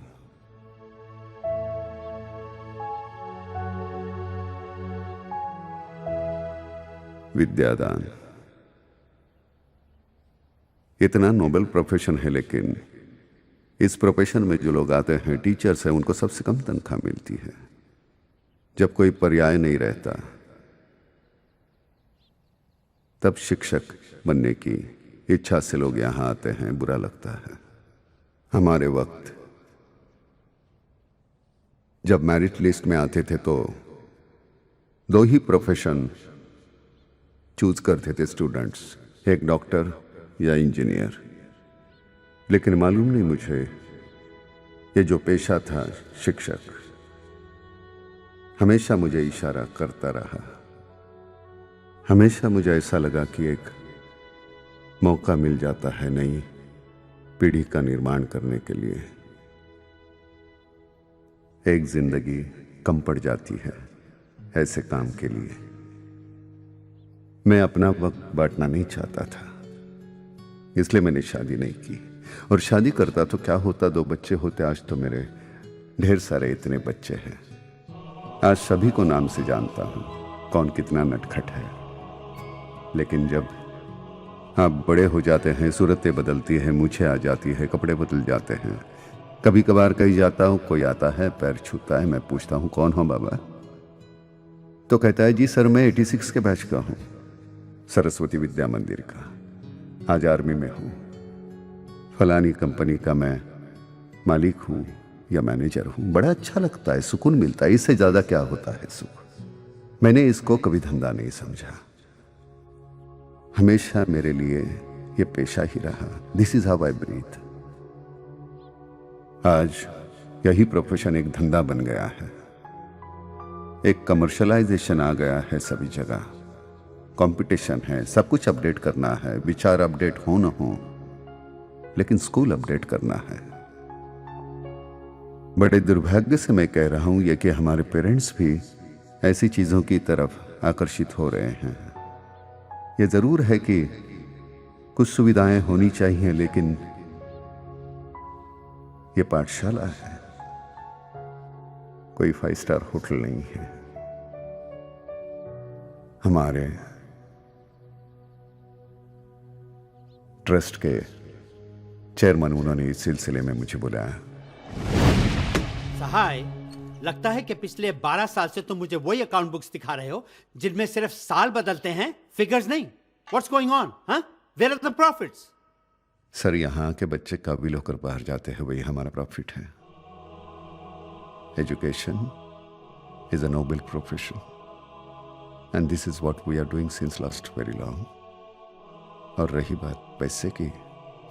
विद्यादान इतना नोबेल प्रोफेशन है, लेकिन इस प्रोफेशन में जो लोग आते हैं, टीचर्स हैं, उनको सबसे कम तनख्वाह मिलती है। जब कोई पर्याय नहीं रहता, तब शिक्षक बनने की इच्छा से लोग यहां आते हैं। बुरा लगता है। हमारे वक्त जब मेरिट लिस्ट में आते थे तो 2 ही प्रोफेशन चूज करते थे स्टूडेंट्स, एक डॉक्टर या इंजीनियर। लेकिन मालूम नहीं मुझे, ये जो पेशा था शिक्षक, हमेशा मुझे इशारा करता रहा। हमेशा मुझे ऐसा लगा कि एक मौका मिल जाता है नई पीढ़ी का निर्माण करने के लिए। एक जिंदगी कम पड़ जाती है ऐसे काम के लिए। मैं अपना वक्त बांटना नहीं चाहता था, इसलिए मैंने शादी नहीं की। और शादी करता तो क्या होता, 2 बच्चे होते। आज तो मेरे ढेर सारे इतने बच्चे हैं। आज सभी को नाम से जानता हूं, कौन कितना नटखट है। लेकिन जब आप बड़े हो जाते हैं, सूरतें बदलती हैं, मूछें आ जाती है, कपड़े बदल जाते हैं। कभी कभार कहीं जाता हूं, कोई आता है, पैर छूता है, मैं पूछता हूं कौन हो बाबा, तो कहता है जी सर मैं 86 के बैच का हूं, सरस्वती विद्या मंदिर का। आज आर्मी में हूं, फलानी कंपनी का मैं मालिक हूं या मैनेजर हूं। बड़ा अच्छा लगता है, सुकून मिलता है। इससे ज्यादा क्या होता है सुख। मैंने इसको कभी धंधा नहीं समझा, हमेशा मेरे लिए ये पेशा ही रहा। This is how I breathe. आज यही प्रोफेशन एक धंधा बन गया है, एक कमर्शलाइजेशन आ गया है सभी जगह। कंपटीशन है, सब कुछ अपडेट करना है। विचार अपडेट हो न हो, लेकिन स्कूल अपडेट करना है। बड़े दुर्भाग्य से मैं कह रहा हूं ये कि हमारे पेरेंट्स भी ऐसी चीजों की तरफ आकर्षित हो रहे हैं। ये जरूर है कि कुछ सुविधाएं होनी चाहिए, लेकिन ये पाठशाला है, कोई 5 स्टार होटल नहीं है। हमारे ट्रस्ट के चेयरमैन उन्होंने इस सिलसिले में मुझे बुलाया। सहाय, लगता है कि पिछले 12 साल से तुम मुझे वही अकाउंट बुक्स दिखा रहे हो जिनमें सिर्फ साल बदलते हैं, फिगर्स नहीं। What's going on? Huh? Where are the profits? Sir, यहाँ के बच्चे काबिल होकर बाहर जाते हैं, वही हमारा प्रॉफिट है। Education is a noble profession and this is what we are doing since last very long. और रही बात पैसे की,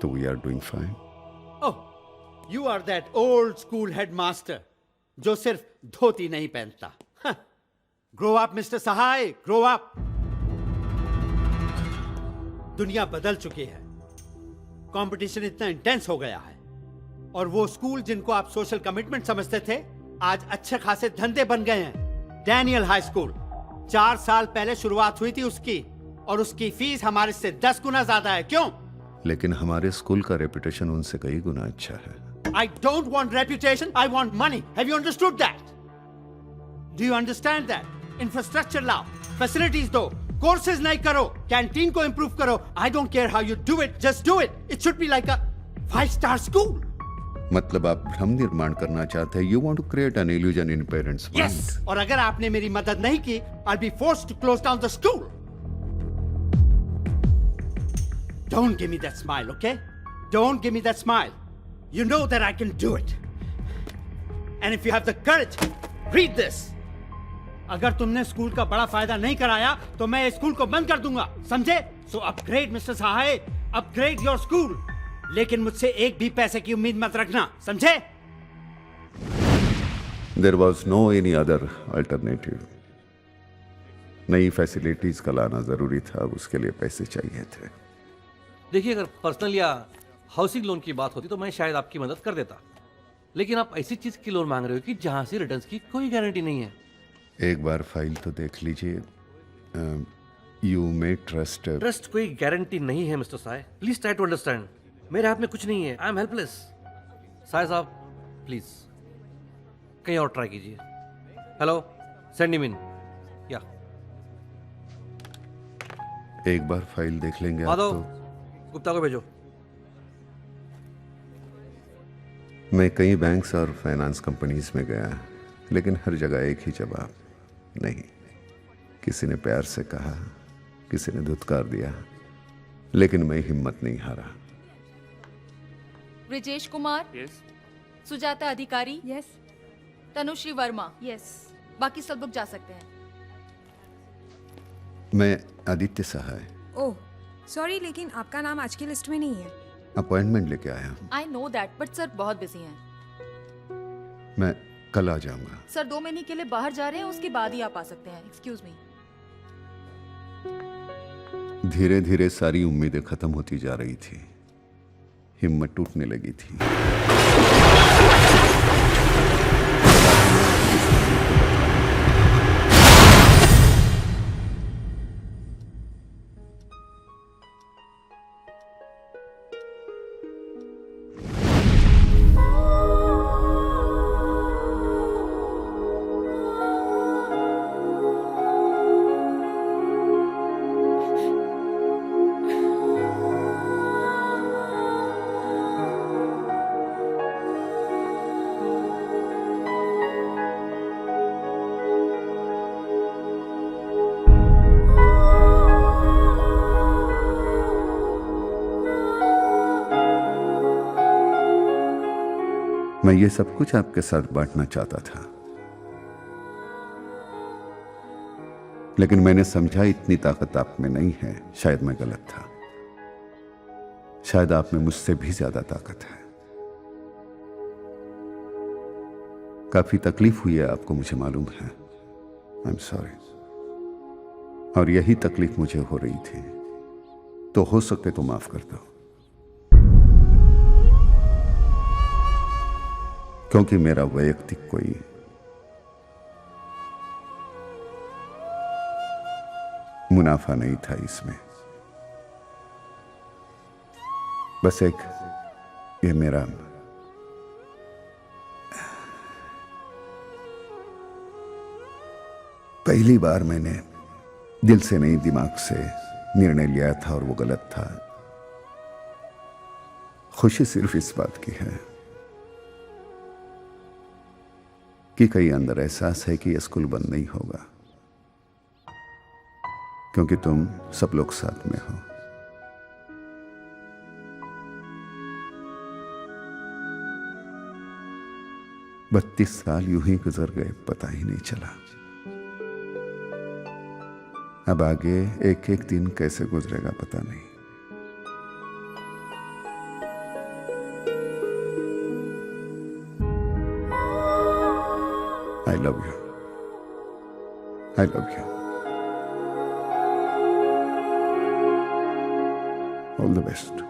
तो we are doing fine. Oh, you are that old school headmaster जो सिर्फ धोती नहीं पहनता। Huh. Grow up, Mr. सहाय, grow up. दुनिया बदल चुकी है, कंपटीशन इतना इंटेंस हो गया है, और वो स्कूल जिनको आप सोशल कमिटमेंट समझते थे आज अच्छे खासे धंधे बन गए हैं। डैनियल हाई स्कूल 4 साल पहले शुरुआत हुई थी उसकी, और उसकी फीस हमारे से 10 गुना ज्यादा है। क्यों? लेकिन हमारे स्कूल का रेपुटेशन उनसे कई गुना अच्छा है। I don't want reputation, I want money. Have you understood that? Do you understand that? Infrastructure लाओ, facilities दो, courses नहीं करो, कैंटीन को improve करो। I don't care how you do it, just do it. It should be like a 5-star school. मतलब आप भ्रम निर्माण करना चाहते हैं। You want to create an illusion in parents' mind. Yes. और अगर आपने मेरी मदद नहीं की, I'll be forced to close down the school. Don't give me that smile, okay? Don't give me that smile. You know that I can do it. And if you have the courage, read this. अगर तुमने school का बड़ा फायदा नहीं कराया तो मैं इस स्कूल को बंद कर दूंगा, समझे? So upgrade, Mr. Sahay, upgrade your school. लेकिन मुझसे एक भी पैसे की उम्मीद मत रखना, समझे? There was no any other alternative. नई फैसिलिटीज का लाना जरूरी था, उसके लिए पैसे चाहिए थे। देखिए, अगर पर्सनल या हाउसिंग लोन की बात होती तो मैं शायद आपकी मदद कर देता, लेकिन आप ऐसी चीज की लोन मांग रहे हो कि जहां से रिटर्न्स की कोई गारंटी नहीं है। एक बार फाइल तो देख लीजिए। You may trust. ट्रस्ट कोई गारंटी नहीं है mister Sahay, please try to understand. मेरे हाथ में कुछ नहीं है, आई एम हेल्पलेस। साय साहब प्लीज कहीं और ट्राई कीजिए। Hello, send him in. या एक बार फाइल देख लेंगे आप माधव, तो। गुप्ता को भेजो। मैं कई बैंक्स और फाइनेंस कंपनीज में गया, लेकिन हर जगह एक ही जवाब, नहीं। किसी ने प्यार से कहा, किसी ने धुतकार दिया, लेकिन मैं हिम्मत नहीं हारा। ब्रिजेश कुमार, यस। सुजाता अधिकारी, यस। तनुश्री वर्मा, यस। बाकी सब लोग जा सकते हैं। मैं आदित्य सहाय। ओह सॉरी, लेकिन आपका नाम आज की लिस्ट में नहीं है। अपॉइंटमेंट लेके आया हूँ। I know that, but sir बहुत बिजी हैं। मैं कल आ जाऊंगा। सर 2 महीने के लिए बाहर जा रहे हैं, उसके बाद ही आप आ सकते हैं। Excuse me. धीरे धीरे सारी उम्मीदें खत्म होती जा रही थी, हिम्मत टूटने लगी थी। मैं ये सब कुछ आपके साथ बांटना चाहता था, लेकिन मैंने समझा इतनी ताकत आप में नहीं है। शायद मैं गलत था, शायद आप में मुझसे भी ज्यादा ताकत है। काफी तकलीफ हुई है आपको, मुझे मालूम है। I am sorry. और यही तकलीफ मुझे हो रही थी, तो हो सके तो माफ कर दो, क्योंकि मेरा वैयक्तिक कोई मुनाफा नहीं था इसमें। बस एक ये मेरा पहली बार मैंने दिल से नहीं दिमाग से निर्णय लिया था और वो गलत था। खुशी सिर्फ इस बात की है कि कहीं अंदर एहसास है कि यह स्कूल बंद नहीं होगा, क्योंकि तुम सब लोग साथ में हो। बत्तीस साल यूं ही गुजर गए, पता ही नहीं चला। अब आगे एक एक दिन कैसे गुजरेगा पता नहीं। I love you. I love you. All the best.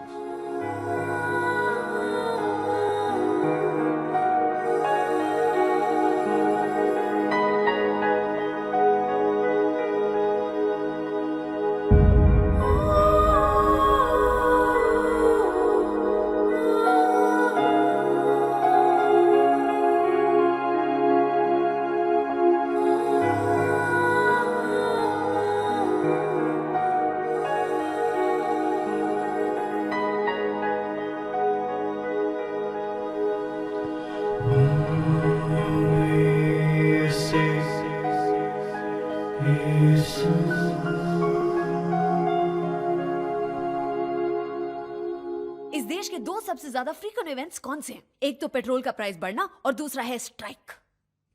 इस देश के 2 सबसे ज्यादा फ्रीक्वेंट इवेंट्स कौन से हैं? एक तो पेट्रोल का प्राइस बढ़ना और दूसरा है स्ट्राइक।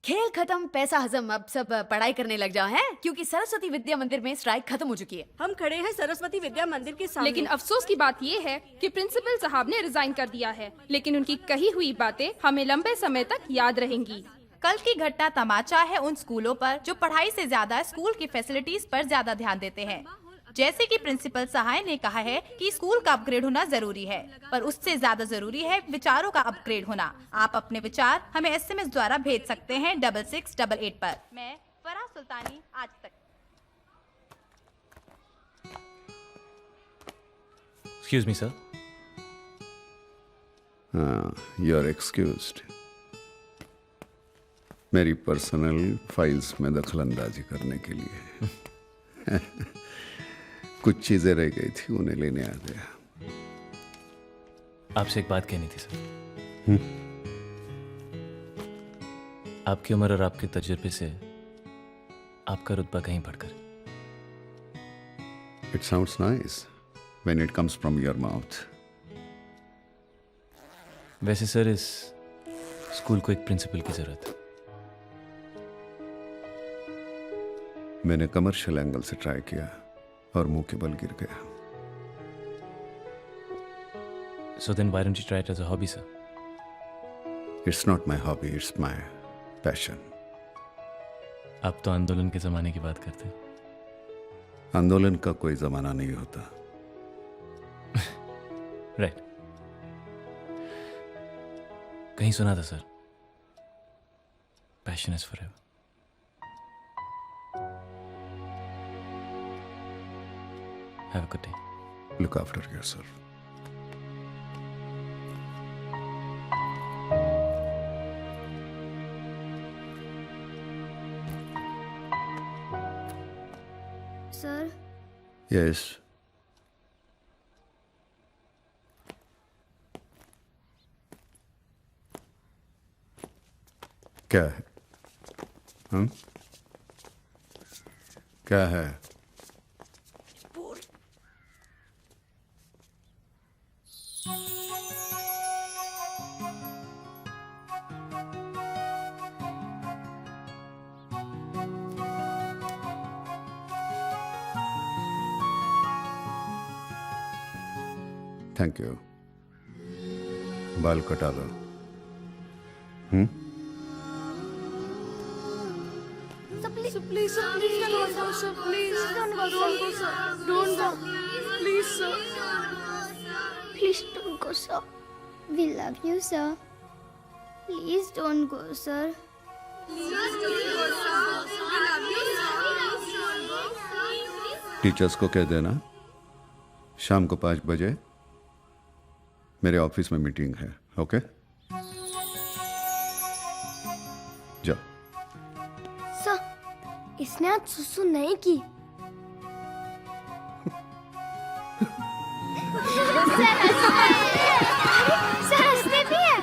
खेल खत्म, पैसा हजम, अब सब पढ़ाई करने लग जाओ हैं, क्योंकि सरस्वती विद्या मंदिर में स्ट्राइक खत्म हो चुकी है। हम खड़े हैं सरस्वती विद्या मंदिर के सामने। लेकिन अफसोस की बात ये है कि प्रिंसिपल साहब ने रिजाइन कर दिया है, लेकिन उनकी कही हुई बातें हमें लंबे समय तक याद रहेंगी। कल की घटना तमाचा है उन स्कूलों पर जो पढ़ाई से ज्यादा स्कूल की फैसिलिटीज पर ज्यादा ध्यान देते हैं। जैसे कि प्रिंसिपल सहाय ने कहा है कि स्कूल का अपग्रेड होना जरूरी है, पर उससे ज्यादा जरूरी है विचारों का अपग्रेड होना। आप अपने विचार हमें SMS द्वारा भेज सकते हैं 6688 पर। मैं फराह सुल्तानी, आज तक। Excuse me, sir. हाँ, you are excused. मेरी पर्सनल फाइल्स में दखलंदाजी करने के लिए कुछ चीजें रह गई थी, उन्हें लेने आ गया। आपसे एक बात कहनी थी सर। आपकी उम्र और आपके तजुर्बे से आपका रुतबा कहीं बढ़कर। It sounds nice when it comes from your mouth. वैसे सर इस स्कूल को एक प्रिंसिपल की जरूरत है। मैंने कमर्शियल एंगल से ट्राई किया और मुंह के बल गिर गया। So then why don't you try it as a hobby, sir? It's not my hobby, it's my passion. आप तो आंदोलन के ज़माने की बात करते हैं। आंदोलन का कोई ज़माना नहीं होता। राइट। कहीं सुना था sir, passion is forever. Have a good day. Look after yourself. Sir yes. क्या है? क्या है? Thank you. बाल कटा दो। Please, don't go, sir. Please, don't go, sir. Don't go. Please, sir. Please don't go, sir. We love you, sir. Please don't go, sir. Teachers को कह देना शाम को 5 बजे मेरे ऑफिस में मीटिंग है। ओके, जाओ। सर, इसने आज सुसु नहीं की। सर हंसते भी है।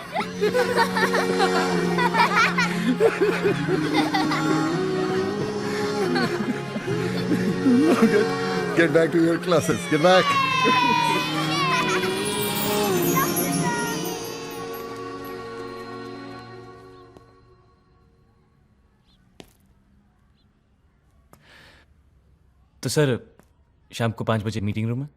Get back to your classes. Get back. तो सर शाम को 5 बजे मीटिंग रूम में।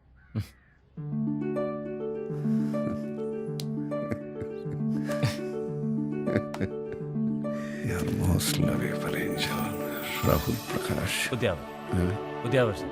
Your most lovable angel, Rahul Prakash. Udyavar. Udyavar sir.